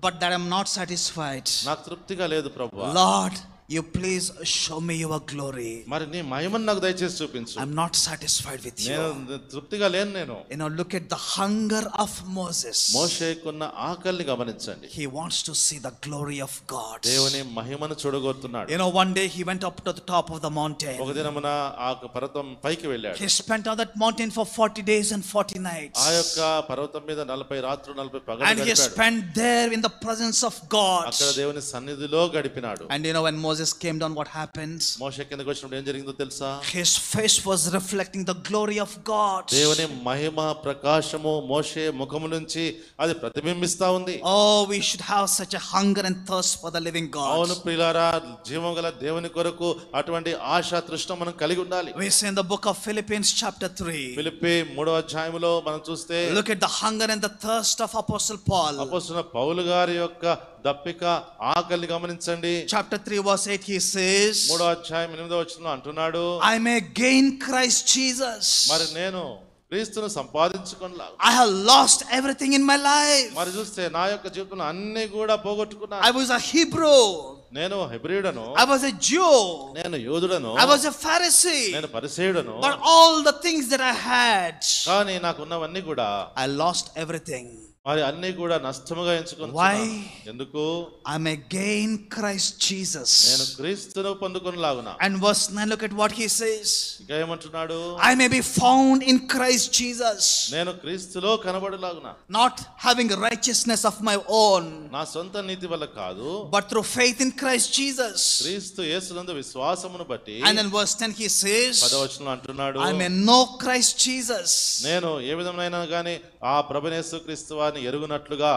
but that I am not satisfied. నాకు తృప్తిగా లేదు ప్రభువా. Lord, you please show me your glory. మరి నీ మహిమను నాకు దయచేసి చూపించు. I am not satisfied with you. నేను తృప్తిగా లేను నేను. Look at the hunger of Moses. మోషేకున్న ఆకలిని గమనించండి. He wants to see the glory of God. దేవుని మహిమను చూడగోరుతున్నాడు. One day he went up to the top of the mountain. ఒక దినమున ఆ పర్వతం పైకి వెళ్ళాడు. He spent on that mountain for 40 days and 40 nights. ఆ యొక్క పర్వతం మీద 40 రాత్రులు 40 పగలు గడిపాడు. And he spent there in the presence of God. అక్కడ దేవుని సన్నిధిలో గడిపినాడు. And when Moses Moses came down, what happened? మోషే కిందకి వచ్చినప్పుడు ఏం జరిగిందో తెలుసా? His face was reflecting the glory of God. దేవుని మహిమ ప్రకాశము మోషే ముఖము నుంచి అది ప్రతిబింబిస్తా ఉంది. Oh, we should have such a hunger and thirst for the living God. అవును ప్రియులారా, జీవము గల దేవుని కొరకు అటువంటి ఆశ తృష్ణ మనం కలిగి ఉండాలి. We see in the book of Philippians chapter 3. Philippi 3వ అధ్యాయములో మనం చూస్తే Look at the hunger and the thirst of Apostle Paul. అపోస్తలుడైన పౌలు గారి యొక్క దప్పిక ఆకలిని గమనించండి. Chapter 3 verse 8 he says, 3వ అధ్యాయం 8వ వచనంలో అంటున్నాడు, I may gain Christ Jesus. మరి నేను క్రీస్తును సంపాదించుకొనలా. I have lost everything in my life. మరి చూస్తే నా యొక్క జీవితంలో అన్ని కూడా పోగొట్టుకున్నాను. I was a Hebrew. నేను హెబ్రీయుడను. I was a Jew. నేను యూదుడను. I was a Pharisee. నేను పరిసయ్యుడను. But all the things that I had, కానీ నాకు ఉన్నవన్నీ కూడా I lost everything. మరి అన్ని కూడా నష్టముగా ఎంచుకున్నాను. Why? ఎందుకు? I may gain Christ Jesus. నేను క్రీస్తును పొందుకొనలాగున. And verse 9, look at what he says. ఇంకా ఏమంటున్నాడు? I may be found in Christ Jesus. నేను క్రీస్తులో కనబడలాగున. Not having righteousness of my own, నా సొంత నీతి వల్ల కాదు, but through faith in Christ Jesus. క్రీస్తు యేసునందు విశ్వాసమును బట్టి. And then verse 10 he says, 10వ వచనంలో అంటున్నాడు, I may know Christ Jesus. నేను ఏ విధమైనా గాని ఆ ప్రభువైన యేసుక్రీస్తు వారిని ఎరుగునట్లుగా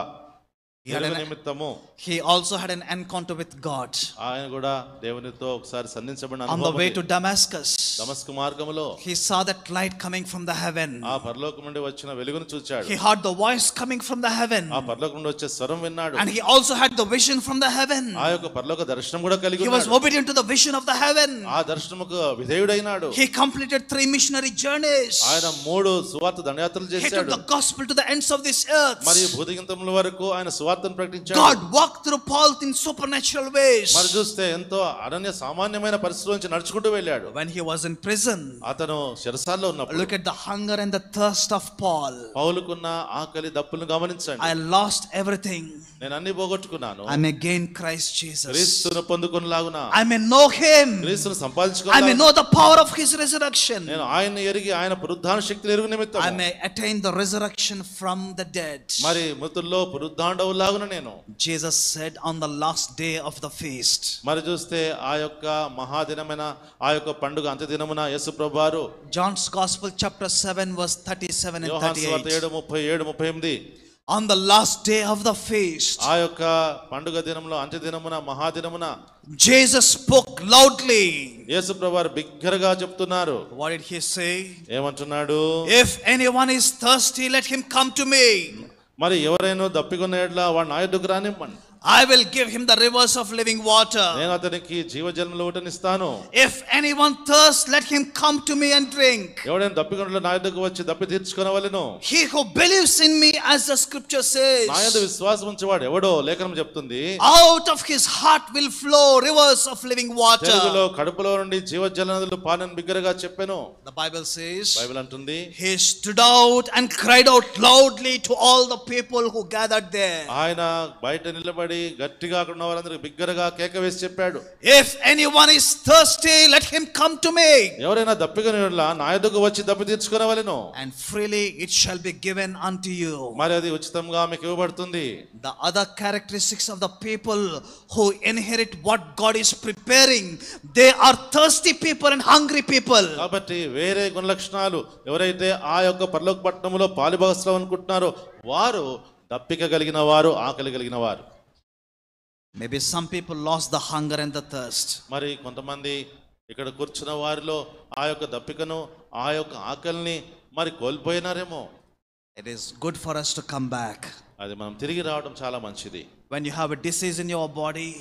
నిమిత్తము. He also had an encounter with God. ఆయన కూడా దేవునితో ఒకసారి సంధించబడిన On the way to Damascus, దమస్కు మార్గములో he saw that light coming from the heaven. ఆ పరలోకం నుండి వచ్చిన వెలుగును చూచాడు. He heard the voice coming from the heaven. ఆ పరలోకం నుండి వచ్చే స్వరం విన్నాడు. And he also had the vision from the heaven. ఆ యొక్క పరలోక దర్శనం కూడా కలిగి He was ఉన్నాడు. obedient to the vision of the heaven. ఆ దర్శనముకు విధేయుడైనాడు. He completed 3 missionary journeys. ఆయన 3 సువార్త దండయాత్రలు He took చేశాడు. the gospel to the ends of this earth. మరియు భూదిగంతముల వరకు ఆయన సువార్తను ప్రకటించాడు. God walked through Paul in supernatural ways. మరి చూస్తే ఎంతో అనన్య సామాన్యమైన పరిస్థితుల నుంచి నడుచుకుంటూ వెళ్ళాడు. When he was in prison, అతను చెరసాల్లో ఉన్నప్పుడు look at the hunger and the thirst of Paul. పౌలుకున్న ఆకలి దప్పులను గమనించండి. I lost everything. నేను అన్ని పోగొట్టుకున్నాను. I may gain Christ Jesus. క్రీస్తును పొందుకొనలాగున. I may know him. క్రీస్తును I may సంపాదించుకోవాలి. know the power of his resurrection. నేను ఆయన్ని ఎరిగి ఆయన పునరుద్ధాన శక్తిని ఎరుగు నిమిత్తం. I may attain the resurrection from the dead. మరి మృతుల్లో పునరుద్ధాండవులాగున నేను. Jesus said on the last day of the feast. మరి చూస్తే ఆ యొక్క మహాదినమైన ఆ యొక్క పండుగ అంత్యదినమున యేసు ప్రభువారు John's Gospel chapter 7 verse 37 and యోహాను సువార్త 38. 7:37-38 On the last day of the feast, ఆ యొక్క పండుగ దినములో అంత్యదినమున మహాదినమున Jesus spoke loudly. యేసు ప్రభువారు బిగ్గరగా చెప్తున్నారు. What did he say? ఏమంటున్నాడు? If anyone is thirsty, let him come to me. మరి ఎవరైనా దప్పికొన్న ఎడ్ల వాడు నా యొద్దకు రానివ్వండి. I will give him the rivers of living water. నేను అతనికి జీవజలముల ఊటనిస్తాను. If anyone thirsts, let him come to me and drink. ఎవడైనా దప్పికొన్న నా యొద్దకు వచ్చి దప్పి తీర్చుకొనవలెను. He who believes in me, as the scripture says, నా యందు విశ్వాసం ఉంచేవాడు ఎవడో లేఖనం చెప్తుంది, out of his heart will flow rivers of living water. తెలుగులో కడుపులో నుండి జీవజల నదులు పానని బిగ్గరగా చెప్పెను. The Bible says, బైబిల్ అంటుంది, he stood out and cried out loudly to all the people who gathered there. ఆయన బయట నిలబడి గట్టిగా అక్కడ ఉన్న వారందరికి బిగ్గరగా కేక వేసి చెప్పాడు, If anyone is thirsty, let him come to me. ఎవరైనా దప్పికొని ఎడల నా యొద్దకు వచ్చి దప్పి తీర్చుకొనవలెను. And freely it shall be given unto you. మరి అది ఉచితంగా మీకు ఇవ్వబడుతుంది. The other characteristics of the people who inherit what God is preparing, they are thirsty people and hungry people. కాబట్టి వేరే గుణలక్షణాలు ఎవరైతే ఆ యొక్క పరలోక పట్టణములో పాలుభాగస్తులు అనుకుంటున్నారో వారు దప్పిక కలిగిన వారు, ఆకలి కలిగిన వారు. Maybe some people lost the hunger and the thirst. మరి కొంతమంది ఇక్కడ కూర్చున్న వారిలో ఆ యొక్క దప్పికను ఆ యొక్క ఆకలిని మరి కోల్పోయినారేమో. It is good for us to come back. అది మనం తిరిగి రావడం చాలా మంచిది. When you have a disease in your body,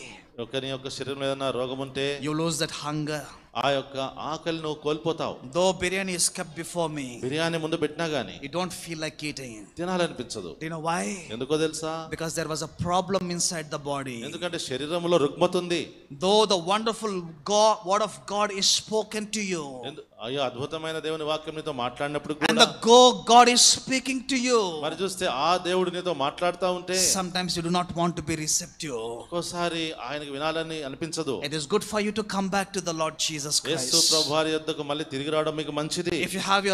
ఒకరి యొక్క శరీరంలో ఏదైనా రోగం ఉంటే you lose that hunger. ఆ యొక్క ఆకలి నువ్వు కోల్పోతావు. Though biryani is kept before me, biryani ముందు పెట్టినా గానీ you don't feel like eating. తినాలనిపించదు. Do you know why? ఎందుకో తెలుసా? Because there was a problem inside the body. ఎందుకంటే శరీరంలో రుగ్మత ఉంది. Though the wonderful word of God is spoken to you, అయ్యో అద్భుతమైన దేవుని వాక్యం నీతో మాట్లాడినప్పుడు and కూడా the God is speaking to you, మరి చూస్తే ఆ దేవుడు నీతో మాట్లాడుతూ ఉంటే sometimes you do not want to be receptive. ఒక్కోసారి ఆయనకు వినాలని అనిపించదు. It is good for you to come back to the Lord Jesus Yesu Christ. ప్రభువారి యొద్దకు మళ్ళీ తిరిగి రావడం మీకు మంచిది. If you have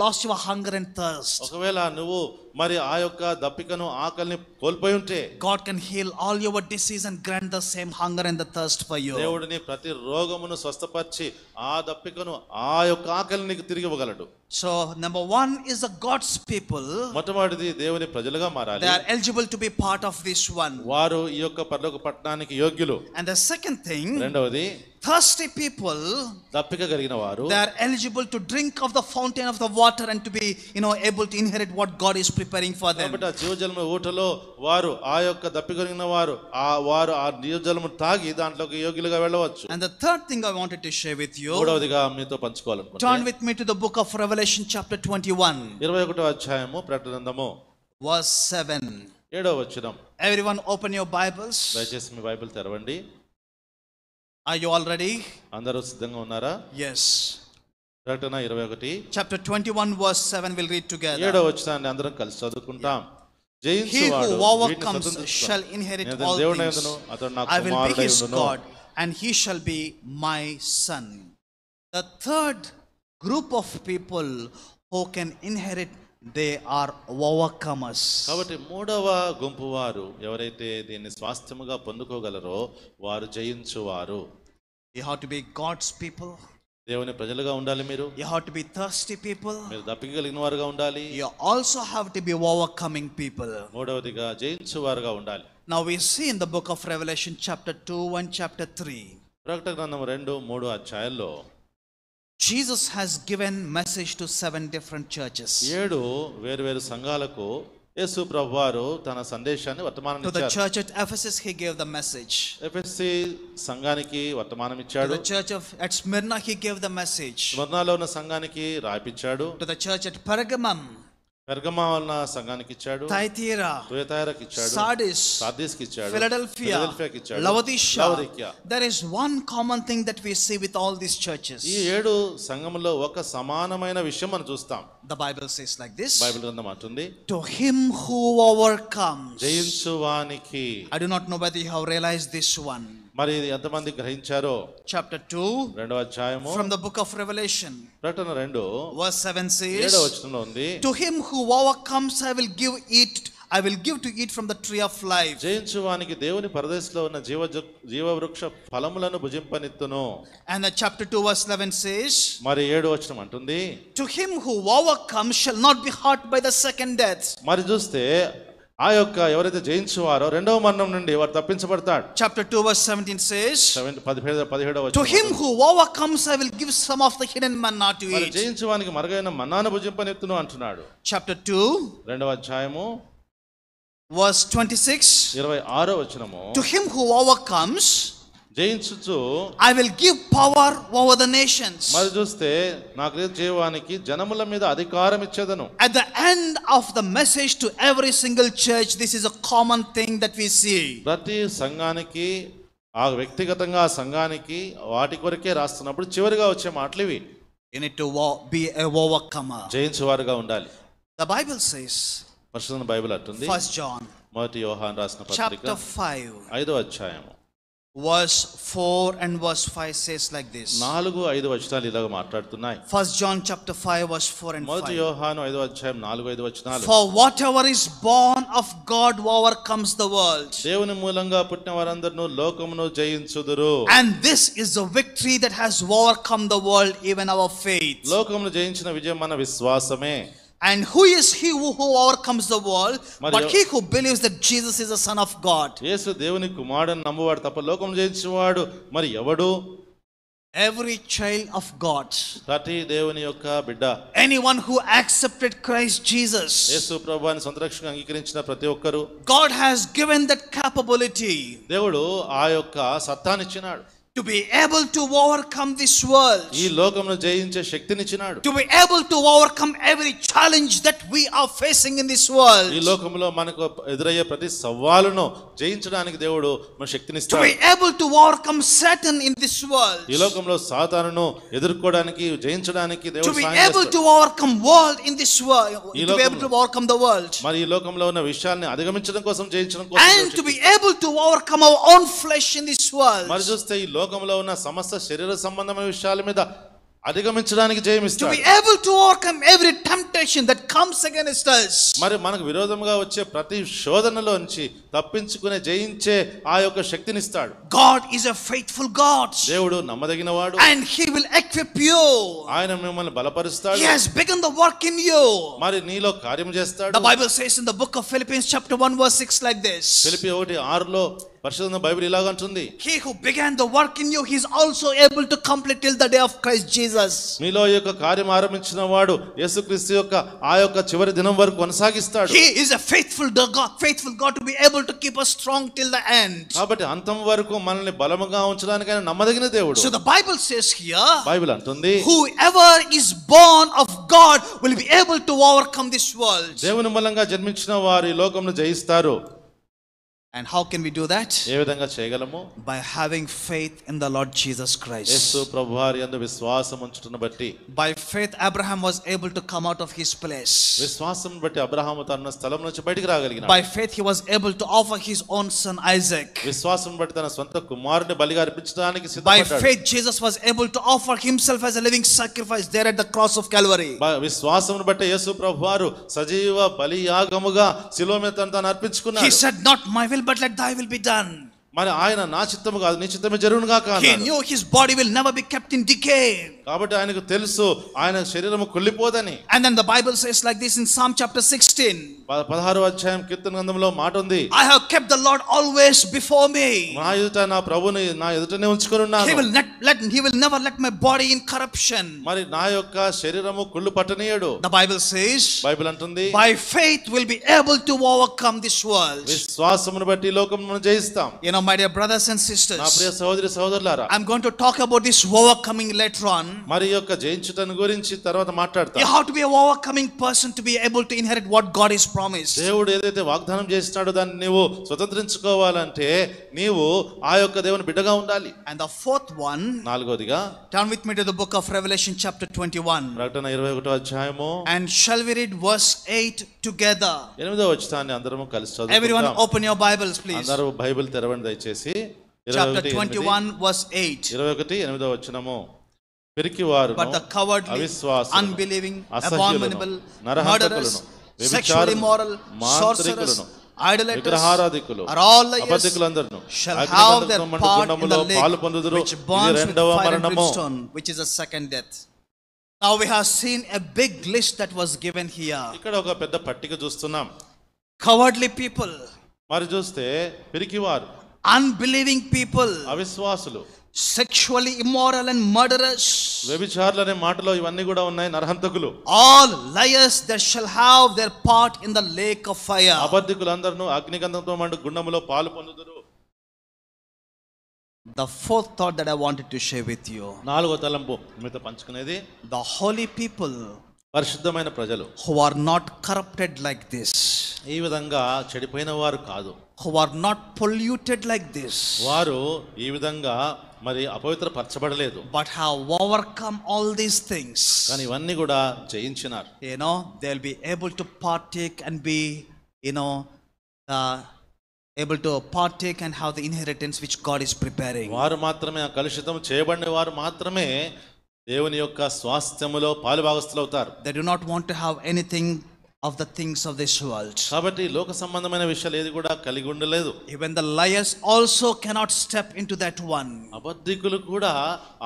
lost your hunger and thirst, ఒకవేళ నువ్వు మరి ఆ యొక్క దప్పికను ఆకలిని కోల్పోయి ఉంటే God can heal all your disease and grant the same hunger and the thirst for you. దేవుడు నీ ప్రతి రోగమును స్వస్థపరిచి ఆ దప్పికను ఆ యొక్క ఆకలిని నీకు తిరిగి ఇవ్వగలడు. So number 1 is the God's people. మొట్టమొదటిది దేవుని ప్రజలుగా మారాలి. They are eligible to be part of this one. వారు ఈ యొక్క పరలోక పట్టణానికి యోగ్యులు. And the second thing, రెండవది thirsty people, దప్పిక కలిగిన వారు, they are eligible to drink of the fountain of the water and to be able to inherit what God is preparing for them. కాబట్టి ఆ జీవజలము ఊటలో వారు ఆ యొక్క దప్పిక కలిగిన వారు ఆ జీవజలము తాగి దాంట్లోకి యోగ్యులుగా వెళ్ళవచ్చు. And the third thing I wanted to share with you, మూడవదిగా మీతో పంచుకోవాలనుకుంటున్నాను. turn with me to the book of Revelation chapter 21. 21వ అధ్యాయము ప్రకటన గ్రంథము verse 7. 7వ వచనం. Everyone open your Bibles. దయచేసి మీ బైబిల్ తెరవండి. Are you all ready? అందరూ సిద్ధంగా ఉన్నారా? Yes. ప్రకటన 21 chapter 21 verse 7 we'll read together. 7వ వచనాన్ని అందరం కలిసి చదువుకుంటాం. He who overcomes shall inherit all things. I will be his God and he shall be my son. The third group of people who can inherit, they are overcomers. కాబట్టి మూడవ గుంపు వారు ఎవరైతే దీన్ని స్వాస్థ్యముగా పొందుకోగలరో వారు జయించువారు. You have to be God's people. దేవుని ప్రజలుగా ఉండాలి మీరు. You have to be thirsty people. మీరు దప్పిక కలిగిన వారుగా ఉండాలి. You also have to be overcoming people. మూడవదిగా జయించువారుగా ఉండాలి. Now we see in the book of Revelation chapter 2 and chapter 3. ప్రకటన గ్రంథం 2, 3 అధ్యాయాల్లో Jesus has given message to 7 different churches. 7 వేరు సంఘాలకు యేసు ప్రభువారు తన సందేశాన్ని వర్తమానం ఇచ్చారు. To the church at Ephesus he gave the message. ఎఫెసీ సంఘానికి వర్తమానం ఇచ్చాడు. To the church at Smyrna he gave the message. స్మర్నాలో ఉన్న సంఘానికి రాయిపిచ్చాడు. To the church at Pergamum, పెర్గమా ఉన్న సంఘానికి ఇచ్చాడు. Thyatira, తుయతైరాకి ఇచ్చాడు. Sardis కి ఇచ్చాడు. Philadelphiaకి ఇచ్చాడు. Laodicea. There is one common thing that we see with all these churches. ఈ 7 సంఘములో ఒక సమానమైన విషయం మనం చూస్తాం. The Bible says like this. Bible గ్రంథం అంటుంది, to him who overcomes. జయించువానికి. I do not know whether you have realized this one. మరి ఇది ఎంతమంది గ్రహించారో? Chapter 2, 2వ అధ్యాయము from the book of Revelation, ప్రకటన 2 verse 7 says, 7వ వచనంలో ఉంది, to him who overcomes I will give to eat from the tree of life. జయించువానికి దేవుని పరదేశంలో ఉన్న జీవవృక్ష ఫలములను భుజింపనిత్తును. And chapter 2 verse 11 says, మరి 7వ వచనం అంటుంది, to him who overcomes shall not be hurt by the second death. మరి చూస్తే ఆ యొక్క ఎవరైతే జయించువారో రెండవ మరణం నుండి వారు తప్పించబడతాడు. Chapter 2 verse 17 says, 17వ వచనం, to him who overcomes I will give some of the hidden manna to మరి eat. జయించువానికి మరుగైన మన్నాను భుజింపనిత్తును అంటున్నాడు. Chapter 2 2వ అధ్యాయము verse 26, 26వ వచనము, to him who overcomes జయించుచు I will give power over the nations. మరి చూస్తే నాకు జీవానికి జనముల మీద అధికారం ఇచ్చేదను. At the end of the message to every single church, this is a common thing that we see. ప్రతి సంఘానికి ఆ వ్యక్తిగతంగా ఆ సంఘానికి వాటి కొరకే రాస్తున్నప్పుడు చివరిగా వచ్చే మాటలు ఇవి. You need to be a overcomer. జయించువారుగా ఉండాలి. The Bible says, పరిశుద్ధ బైబిల్ అంటుంది, 1 John మొదటి యోహాను రాసిన పత్రిక chapter 5 5వ అధ్యాయము verse 4 and verse 5 says like this. 4-5 వచనాలు ఇలాగ మాట్లాడుతున్నాయి. 1 John chapter 5 verse 4 and 5. మొదటి యోహాను 5వ అధ్యాయం 4-5 వచనాలు, for whatever is born of God overcomes the world. దేవుని మూలంగా పుట్టిన వారందరూ లోకమును జయించుదురు. And this is the victory that has overcome the world, even our faith. లోకమును జయించిన విజయం మన విశ్వాసమే. And who is he who overcomes the world? But he who believes that Jesus is the Son of God. యేసు దేవుని కుమారుడని నమ్మువాడు తప్ప లోకమును జయించువాడు మరి ఎవడు? Every child of God. ప్రతి దేవుని యొక్క బిడ్డ. Anyone who accepted Christ Jesus. యేసు ప్రభువుని సొంత రక్షకునిగా అంగీకరించిన ప్రతి ఒక్కరు. God has given that capability. దేవుడు ఆ యొక్క సత్తానిచ్చినాడు. To be able to overcome this world. ఈ లోకమును జయించే శక్తినిచ్చినాడు. To be able to overcome every challenge that we are facing in this world. ఈ లోకములో మనకు ఎదురయ్యే ప్రతి సవాలును జయించడానికి దేవుడు మన శక్తినిస్తాడు. To be able to overcome Satan in this world. ఈ లోకంలో సాతానును ఎదుర్కోవడానికి జయించడానికి దేవుడు To be సహాయం able చేస్తాడు. to overcome world in this world. To be able to overcome the world. మరి ఈ లోకంలో ఉన్న విషయాల్ని అధిగమించడం కోసం జయించడం కోసం And to be able to overcome our own flesh in this world. మరి చూస్తే ఈ లోకంలో ఉన్న సమస్త శరీర సంబంధమైన విషయాల మీద అధిగమించడానికి to జయమిస్తాడు. be able to overcome every temptation that comes against us. మరి మనకు విరోధంగా వచ్చే ప్రతి శోధనలోంచి తప్పించుకునే జయించే ఆ యొక్క శక్తిని ఇస్తాడు. God is a faithful God. దేవుడు నమ్మదగినవాడు. And he will equip you. ఆయన మిమ్మల్ని బలపరుస్తాడు. He has begun the work in you. మరి నీలో కార్యం చేస్తాడు. The Bible says in the book of Philippians chapter 1 verse 6 like this. Philippi 1:6లో పరిశుద్ధ బైబిల్ ఇలాగ అంటుంది. He who began the work in you, he is also able to complete till the day of Christ Jesus. మీలో ఈ యొక్క కార్యం ఆరంభించిన వాడు యేసుక్రీస్తు యొక్క ఆ యొక్క చివరి దినం వరకు కొనసాగిస్తాడు. He is a faithful God to be able to keep us strong till the end. కాబట్టి అంతం వరకు మనల్ని బలముగా ఉంచడానికి ఆయన నమ్మదగిన దేవుడు. So the Bible says here, Bible అంటుంది, whoever is born of God will be able to overcome this world. దేవుని మూలంగా జన్మించిన వారు ఈ లోకంను జయిస్తారు. And how can we do that? ఏ విధంగా చేయగలము? By having faith in the Lord Jesus Christ. యేసు ప్రభువారి యందు విశ్వాసం ఉంచుటను బట్టి. By faith Abraham was able to come out of his place. విశ్వాసం బట్టి అబ్రహాము తన స్థలం నుంచి బయటికి రాగలిగినాడు. By faith he was able to offer his own son Isaac. విశ్వాసం బట్టి తన సొంత కుమారుని బలిగా అర్పించడానికి సిద్ధపడ్డాడు. By faith Jesus was able to offer himself as a living sacrifice there at the cross of Calvary. విశ్వాసమును బట్టి యేసు ప్రభువారు సజీవ బలియాగముగా శిలువ మీద తనను అర్పించుకున్నాడు. He said, not my will but let thy will be done. మరి ఆయన నా చిత్తము కాదు నీ చిత్తమే జరుగును గాక అన్నాడు. He knew his body will never be kept in decay. కాబట్టి ఆయనకు తెలుసు ఆయన శరీరము కుళ్ళిపోదని. And then the Bible says like this in Psalm chapter 16. 16వ అధ్యాయం కీర్తన గ్రంథంలో మాట ఉంది. I have kept the Lord always before me. నా ఎదుట నా ప్రభువుని నా ఎదుటనే ఉంచుకొని ఉన్నాను. He will never let my body in corruption. మరి నా యొక్క శరీరము కుళ్ళు పట్టనీయడు. The Bible says, బైబిల్ అంటుంది, by faith will be able to overcome this world. విశ్వాసమును బట్టి ఈ లోకమును జయిస్తాం. You know, my dear brothers and sisters, నా ప్రియ సహోదరి సహోదరులారా, I'm going to talk about this overcoming later on. మరి యొక్క జయించుటను గురించి తర్వాత మాట్లాడతాం. You have to be an overcoming person to be able to inherit what God has promised. దేవుడు ఏదైతే వాగ్దానం చేస్తున్నాడో దాన్ని నీవు స్వతంత్రించుకోవాలంటే నీవు ఆ యొక్క దేవుని బిడ్డగా ఉండాలి. And the fourth one, నాలుగోదిగా, turn with me to the book of Revelation chapter 21. ప్రకటన 21వ అధ్యాయము. And shall we read verse 8 together? 8వ వచనాన్ని అందరము కలిసి చదువుకుందాం. Everyone open your Bibles please. అందరూ బైబిల్ తెరవండి దయచేసి. Chapter 21 verse 8. 21:8వ వచనము. పిరికివారును, But the cowardly, అవిశ్వాసులను, unbelieving, అసహ్యులను, abominable, నరహంతకులను, murderers, sexually immoral, sorcerers, idolaters, are all liars, shall have their part in the lake which burns with fire and brimstone, which is a second death. Now we have seen a big list that was given here. ఇక్కడ ఒక పెద్ద పట్టిక చూస్తున్నాం. Cowardly people, మరి చూస్తే పిరికివారు, unbelieving people, అవిశ్వాసులు, sexually immoral and murderers, వ్యభిచారులు అనే మాటలో ఇవన్నీ కూడా ఉన్నాయి. నరహంతకులు, all liars that shall have their part in the lake of fire. అబద్ధికులందరూ అగ్నిగంధంతో మండు గుండములో పాలు పొందుదురు. The fourth thought that I wanted to share with you, నాలుగో తలంపు మీతో పంచుకునేది, the holy people పరిశుద్ధమైన ప్రజలు who are not corrupted like this, ఈ విధంగా చెడిపోయిన వారు కాదు, who are not polluted like this, వారు ఈ విధంగా మరి అపవిత్రపరచబడలేదు, but have overcome all these things. కానీ ఇవన్నీ కూడా జయించినారు. You know, they'll be able to partake and be, you know, able to partake and have the inheritance which God is preparing. వారు మాత్రమే, ఆ కలుషితం చేయబడిన వారు మాత్రమే దేవుని యొక్క స్వాస్థ్యములో పాలుభాగస్తులు అవుతారు. They do not want to have anything of the things of this world. కాబట్టి లోక సంబంధమైన విషయాలు ఏది కూడా కలిగి ఉండలేదు. Even the liars also cannot step into that one. అబద్ధికులు కూడా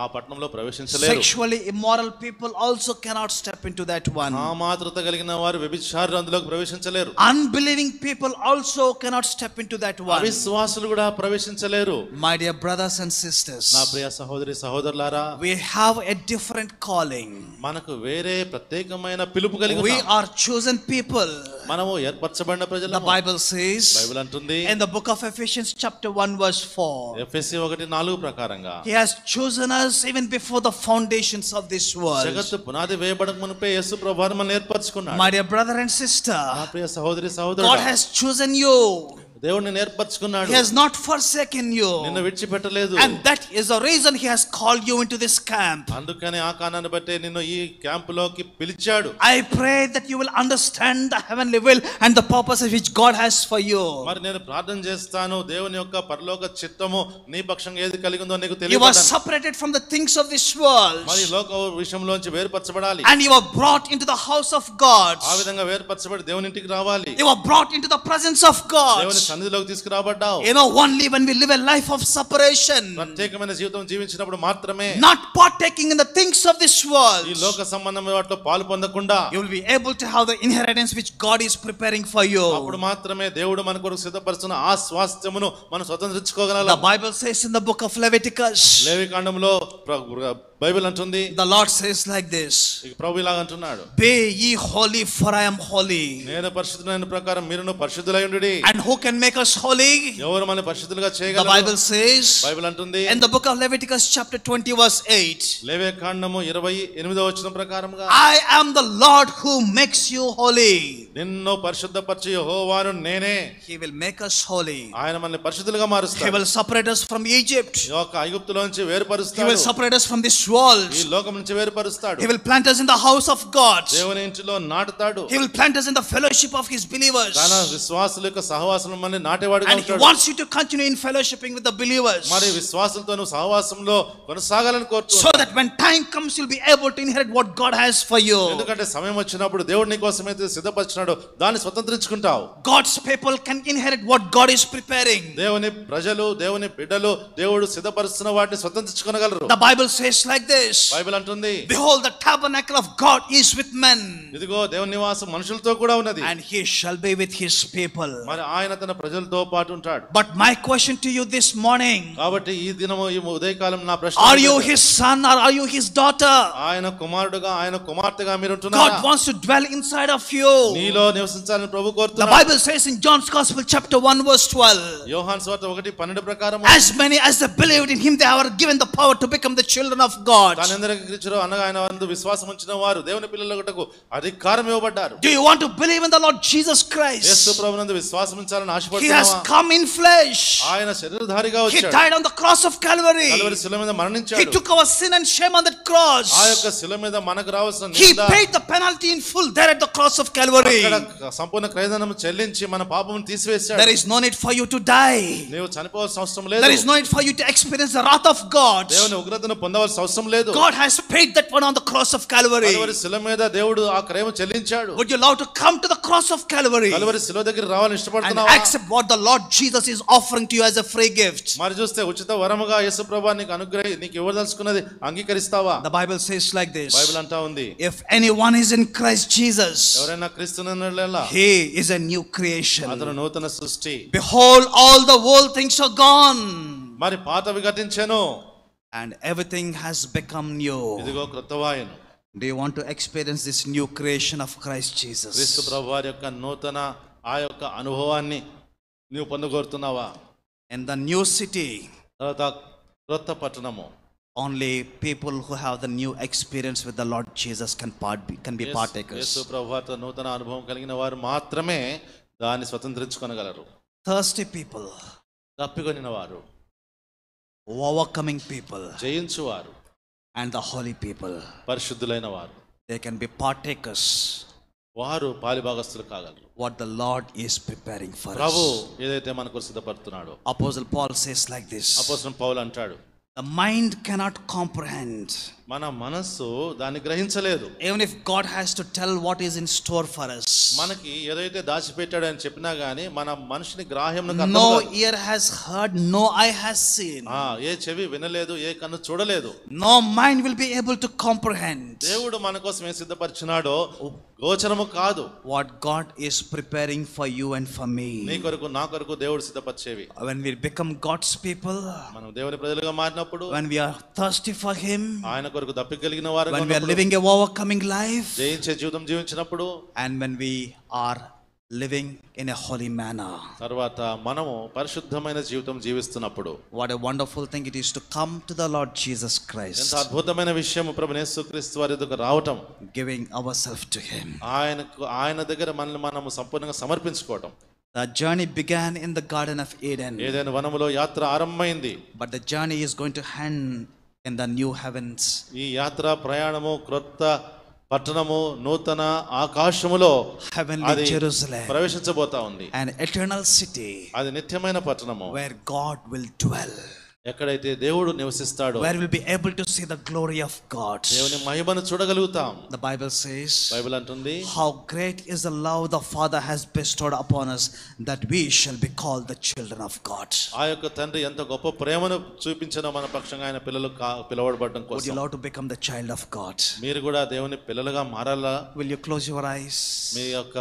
ఆ పట్టణంలో ప్రవేశించలేరు. Sexually immoral people also cannot step into that one. కామాతురత కలిగిన వారు వ్యభిచారులు అందులోకి ప్రవేశించలేరు. Unbelieving people also cannot step into that one. అవిశ్వాసులు కూడా ప్రవేశించలేరు. My dear brothers and sisters, నా ప్రియ సహోదరి సహోదరులారా, we have a different calling. మనకు వేరే ప్రత్యేకమైన పిలుపు కలిగి We ఉన్నాం. are chosen people. మనము ఏర్పరచబడిన ప్రజలు. The Bible says, బైబిల్ అంటుంది in the book of Ephesians chapter 1 verse 4, ఎఫెసీ 1:4 ప్రకారంగా, He has chosen us even before the foundations of this world. జగత్తు పునాది వేయబడక మునుపే యేసు ప్రభువును మనల్ని ఏర్పరచుకున్నాడు. My dear brother and sister, నా ప్రియ సహోదరి సహోదరుడా, God has chosen you. దేవుడు నిన్ను ఏర్పరచుకున్నాడు. He has not forsaken you. నిన్ను విడిచిపెట్టలేదు. And that is the reason he has called you into this camp. అందుకని ఆ కారణాన్ని బట్టి నిన్ను ఈ క్యాంపులోకి పిలిచాడు. I pray that you will understand the heavenly will and the purposes which God has for you. మరి నేను ప్రార్థన చేస్తాను, దేవుని యొక్క పరలోక చిత్తము నీ పక్షంగా ఏది కలిగి ఉందో నీకు You తెలియదు. are separated from the things of this world. మరి లోక విషయంలోంచి వేరుపరచబడాలి. And you are brought into the house of God. ఆ విధంగా వేరుపరచబడి దేవుని ఇంటికి రావాలి. You are brought into the presence of God. దేవుని సన్నిధిలోకి తీసుకురాబడ్డావు. You know, only when we live a life of separation, ప్రత్యేకమైన జీవితం జీవించినప్పుడు మాత్రమే, not partaking in the things of this world, ఈ లోక సంబంధమైన వాటిలో పాలు పొందకుండా you will be able to have the inheritance which God is preparing for you. అప్పుడు మాత్రమే దేవుడు మన కొరకు సిద్ధపరుస్తున్న ఆ స్వాస్థ్యమును మనం స్వతంత్రించుకోగలం. The Bible says in the book of Leviticus, లేవికాండంలో బైబిల్ అంటుంది, the Lord says like this, ప్రభు ఇలాగ అంటున్నాడు, be ye holy for I am holy. నేను పరిశుద్ధులైన ప్రకారం మీరును పరిశుద్ధులై ఉండుడి. And who can make us holy? ఎవరు మనల్ని పరిశుద్ధులుగా The చేయగలరు? Bible says బైబిల్ అంటుంది in the book of Leviticus chapter 20 verse 8, లేవికాండము 28వ వచనం ప్రకారముగా, I am the Lord who makes you holy. నిన్ను పరిశుద్ధపరచు యెహోవాను నేనే. He will make us holy. ఆయన మనల్ని పరిశుద్ధులుగా He మారుస్తాడు. will separate us from Egypt. ఈ యొక్క ఐగుప్తులోంచి He వేరుపరుస్తాడు. will separate us from this world. ఈ లోకం నుంచి వేరుపరుస్తాడు. He will plant us in the house of God. దేవుని ఇంటిలో నాటుతాడు. He will plant us in the fellowship of his believers. తన విశ్వాసుల యొక్క సహవాసంలో మనల్ని నాటేవాడుగా And he ఉంటాడు. wants you to continue in fellowshipping with the believers, మరి విశ్వాసులతో నువ్వు సహవాసంలో కొనసాగాలని కోరుతున్నావు. so that when time comes you'll be able to inherit what God has for you. ఎందుకంటే సమయం వచ్చినప్పుడు దేవుడు నీ కోసం అయితే సిద్ధపరిచినాడో దాన్ని స్వతంత్రించుకుంటావు. God's people can inherit what God is preparing. దేవుని ప్రజలు, దేవుని బిడ్డలు దేవుడు సిద్ధపరుస్తున్న వాటిని స్వతంత్రించుకోగలరు. The Bible says like this, Bible అంటుంది, behold, the tabernacle of God is with men, ఇదిగో దేవుని నివాసం మనుషులతో కూడా ఉన్నది. and he shall be with his people. మరి ఆయన తన ప్రజలతో పాటు ఉంటాడు. But my question to you this morning, కాబట్టి ఈ దినము ఈ ఉదయకాలం నా ప్రశ్న, are you his son or are you his daughter? ఆయన కుమారుడుగా ఆయన కుమార్తెగా మీరు ఉంటున్నారా? God wants to dwell inside of you. నీలో నివసించాలని ప్రభు The కోరుతున్నాడు. Bible says in John's Gospel chapter 1 verse 12, యోహాను సువార్త 1:12 ప్రకారం, as many as they believed in him they are given the power to become the children of God. తానెందరికి క్రీస్తులో అనగా ఆయన యందు విశ్వాసం ఉంచిన వారు దేవుని పిల్లలగుటకు అధికారం ఇవ్వబడ్డారు. Do you want to believe in the Lord Jesus Christ? యేసు ప్రభునందు విశ్వాసం ఉంచాలని He has ఆశపడుతున్నావా? come in flesh. ఆయన శరీరధారిగా He వచ్చాడు. died on the cross of Calvary. Calvary శిలువ మీద He మరణించాడు. took our sin and shame on that cross. ఆ యొక్క శిలువ మీద మనకు రావాల్సిన He నింద, paid the penalty in full there at the cross of Calvary. అక్కడ సంపూర్ణ క్రయధనం చెల్లించి మన పాపమును తీసివేశాడు. There is no need for you to die. నీవు చనిపోవాల్సిన అవసరం లేదు. There is no need for you to experience the wrath of God. దేవుని ఉగ్రతను పొందవలసిన అవసరం లేదు. God has paid that one on the cross of Calvary. Calvary శిలువ మీద దేవుడు ఆ క్రయము చెల్లించాడు. Would you love to come to the cross of Calvary Calvary శిలువ దగ్గర రావాలని and ఇష్టపడుతున్నావా? accept what the Lord Jesus is offering to you as a free gift? మరి చూస్తే ఉచిత వరముగా యేసు ప్రభువు నీకు ఇవ్వదలుచుకున్నది అంగీకరిస్తావా? The Bible says like this, Bible అంటా ఉంది, if anyone is in Christ Jesus, ఎవరైనా క్రీస్తునందుల he is a new creation. అతను నూతన సృష్టి. Behold, all the old things are gone మరి పాతవి గతించెను, and everything has become new. ఇదిగో క్రొత్తవాయెను. Do you want to experience this new creation of Christ క్రీస్తు Jesus? ప్రభువారి యొక్క నూతన ఆ యొక్క అనుభవాన్ని నీవు పొందగోరుతున్నావా? In the new city, తర్వాత క్రొత్త పట్టణము, only people who have the new experience with the Lord Jesus can be partakers. యేసు ప్రభువారితో నూతన అనుభవం కలిగిన వారు మాత్రమే దాన్ని స్వతంత్రించుకొనగలరు. Thirsty people, తప్పికొనిన వారు, overcoming people, జయించువారు, and the holy people, పరిశుద్ధులైన వారు, they can be partakers వారు పాలిభాగస్తులు కాగలరు. what the Lord is preparing for Prabhu us. ఏదైతే మనకు సిద్ధపడుతున్నాడో. Apostle Paul says like this, అపోస్తలుడు పౌలు అంటాడు, the mind cannot comprehend. మన మనస్సు దాన్ని గ్రహించలేదు. Even if God has to tell what is in store for us, మనకి ఏదైతే దాచిపెట్టాడు అని చెప్పినా గానీ మన మనిషిని గ్రాహ్యం no ear has heard, no eye has seen, ఏ చెవి వినలేదు, ఏ కన్ను చూడలేదు, no mind will be able to comprehend దేవుడు మన కోసం ఏం సిద్ధపరిచినాడో గోచరము కాదు. what God is preparing for you and for me. నీ కొరకు నా కొరకు దేవుడు సిద్ధపరిచేవి. When we become God's people, మనం దేవుని ప్రజలుగా మారినప్పుడు, when we are thirsty for Him, ఆయన కొరకు దప్పికలిగిన వారు, when we are living a overcoming life, జయించే జీవితం జీవించినప్పుడు, and when we are living in a holy manner, తర్వాత మనము పరిశుద్ధమైన జీవితం జీవిస్తున్నప్పుడు, what a wonderful thing it is to come to the Lord Jesus Christ, ఎంత అద్భుతమైన విషయం ప్రభువైన యేసుక్రీస్తు వారి దగ్గరకు రావటం, giving ourselves to Him. ఆయన దగ్గర మనల్ని మనము సంపూర్ణంగా సమర్పించుకోవటం. The journey began in the Garden of Eden. ఏదెను వనములో యాత్ర ఆరంభమైంది. But the journey is going to end in the new heavens. ఈ యాత్ర ప్రయాణము క్రొత్త పట్టణము నూతన ఆకాశములో Heavenly Jerusalem. ప్రవేశించబోతా ఉంది. An eternal city. అది నిత్యమైన పట్టణము. Where God will dwell. ఎక్కడైతే దేవుడు నివసిస్తాడో. Where we'll be able to see the glory of God. దేవుని మహిమను చూడగలుగుతాం. The Bible says. బైబిల్ అంటుంది. How great is the love the Father has bestowed upon us that we shall be called the children of God. ఆ యొక్క తండ్రి ఎంత గొప్ప ప్రేమను చూపించినో మన పక్షంగా ఆయన పిల్లలు పిలవబడడం కోసం. Would you love to become the child of God? మీరు కూడా దేవుని పిల్లలుగా మారాలా? Will you close your eyes? మీ యొక్క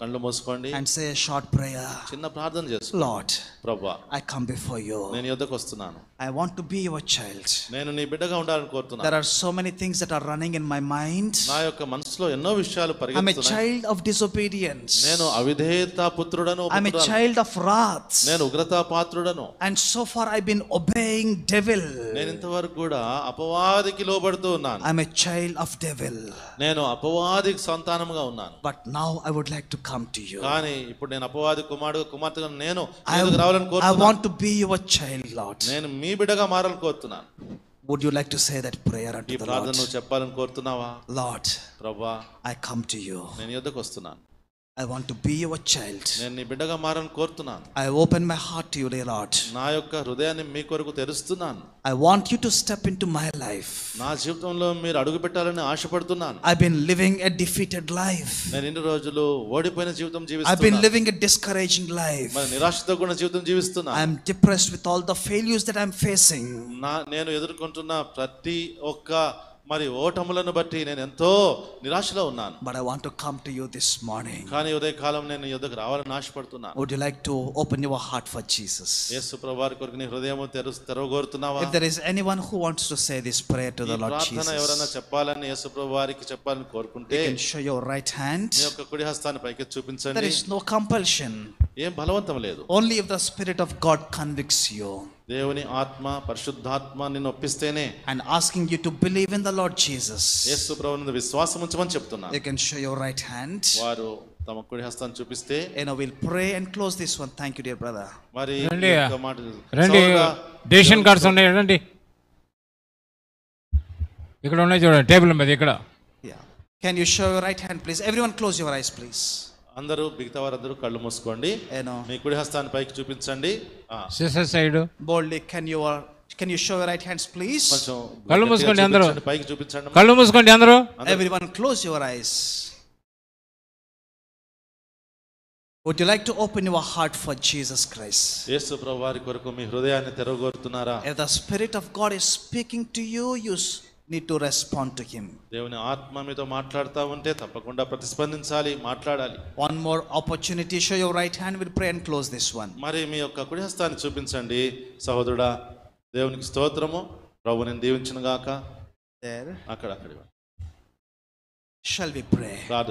కళ్ళు మూసుకోండి. And say a short prayer. చిన్న ప్రార్థన చేసుకోండి. Lord, ప్రభువా, I come before you. నేను నీ యొద్దకు వస్తున్నాను. I want to be your child. నేను నీ బిడ్డగా ఉండాలని కోరుతున్నాను. There are so many things that are running in my mind. నా యొక్క మనసులో ఎన్నో విషయాలు I'm a పరిగెత్తుతున్నాయి. child of disobedience. నేను అవిధేయత పుత్రుడను. I'm a child of wrath. నేను ఉగ్రతా పాత్రుడను. And so far I've been obeying devil. నేను ఇంతవరకు కూడా అపవాదికి లోబడుతూ ఉన్నాను. I'm a child of devil. నేను అపవాదికి సంతానముగా ఉన్నాను. But now I would like to come to you. కానీ ఇప్పుడు నేను అపవాది కుమార్తెగా నేను ఎదుగు రావాలని I కోరుతున్నాను. want to be your child, Lord. నేను మీ బిడ్డగా మారాలని కోరుతున్నాను. Would you like to say that prayer unto ఈ the ప్రార్థన Lord? నువ్వు చెప్పాలని కోరుతున్నావా? Lord, ప్రభువా, I come to you. నేను నీ యొద్దకు వస్తున్నాను. I want to be your child. నేను నీ బిడ్డగా మారాలని కోరుతున్నాను. I open my heart to you, dear Lord. నా యొక్క హృదయాన్ని మీ కొరకు తెరుస్తున్నాను. I want you to step into my life. నా జీవితంలో మీరు అడుగు పెట్టాలని ఆశపడుతున్నాను. I've been living a defeated life. నేను ఇన్ని రోజులు ఓడిపోయిన జీవితం I've been జీవిస్తున్నాను. living a discouraging life. మరి నిరాశతో కూడిన జీవితం జీవిస్తున్నాను. I'm depressed with all the failures that I'm facing. నేను ఎదుర్కొంటున్న ప్రతి ఒక్క మరి ఓటములను బట్టి నేను ఎంతో నిరాశలో ఉన్నాను. But I want to come to you this morning. కానీ ఉదయకాలం నేను యొద్దకు రావాలని ఆశపడుతున్నాను. Would you like to open your heart for Jesus? యేసు ప్రభువారి కొరకు నీ హృదయము తెరవగోరుతున్నావా? If there is anyone who wants to say this prayer to the Lord ప్రార్థన ఎవరైనా Jesus, చెప్పాలని యేసు ప్రభువారికి చెప్పాలని కోరుకుంటే you can show your right hand. నీ యొక్క కుడి హస్తాన్ని పైకి There చూపించండి. is no compulsion. ఏం బలవంతం లేదు. Only if the Spirit of God convicts you దేవుని ఆత్మ పరిశుద్ధాత్మ నిన్ను ఒప్పిస్తేనే and asking you to believe in the Lord Jesus, యేసు ప్రభువునందు విశ్వాసం ఉంచమని చెప్తున్నాను. you can show your right hand. వారు తమ కుడి హస్తాన్ని చూపిస్తే We'll pray and close this one. Thank you, dear brother. మరి రండి ఈ యొక్క మాట రండి, రేషన్ కార్డ్స్ ఉన్నాయి రండి, ఇక్కడ ఉన్నాయి చూడండి టేబుల్ మీద ఇక్కడ. Yeah. Can you show your right hand, please? Everyone close your eyes, please. అందరూ మిగతా వారందరూ కళ్ళు మూసుకోండి. మీ కుడి హస్తాన్ని పైకి చూపించండి. Sister side Boldly, can you show your right hands, please? కొంచెం కళ్ళు మూసుకోండి అందరూ, పైకి చూపించండి. కళ్ళు మూసుకోండి అందరూ. Everyone close your eyes. Would you like to open your heart for Jesus Christ? యేసు ప్రభువారి కొరకు మీ హృదయాన్ని తెరవగోరుతున్నారా? If the Spirit of God is speaking to you, you need to respond to Him. దేవుని ఆత్మ మీతో మాట్లాడుతూ ఉంటే తప్పకుండా ప్రతిస్పందించాలి, మాట్లాడాలి. One more opportunity. Show your right hand. We'll pray and close this one. మరి మీ యొక్క కుడి హస్తాన్ని చూపించండి సహోదరుడా. దేవునికి స్తోత్రము. ప్రభు నేను దీవించును గాక. There. అక్కడ Shall we pray? ప్రార్థన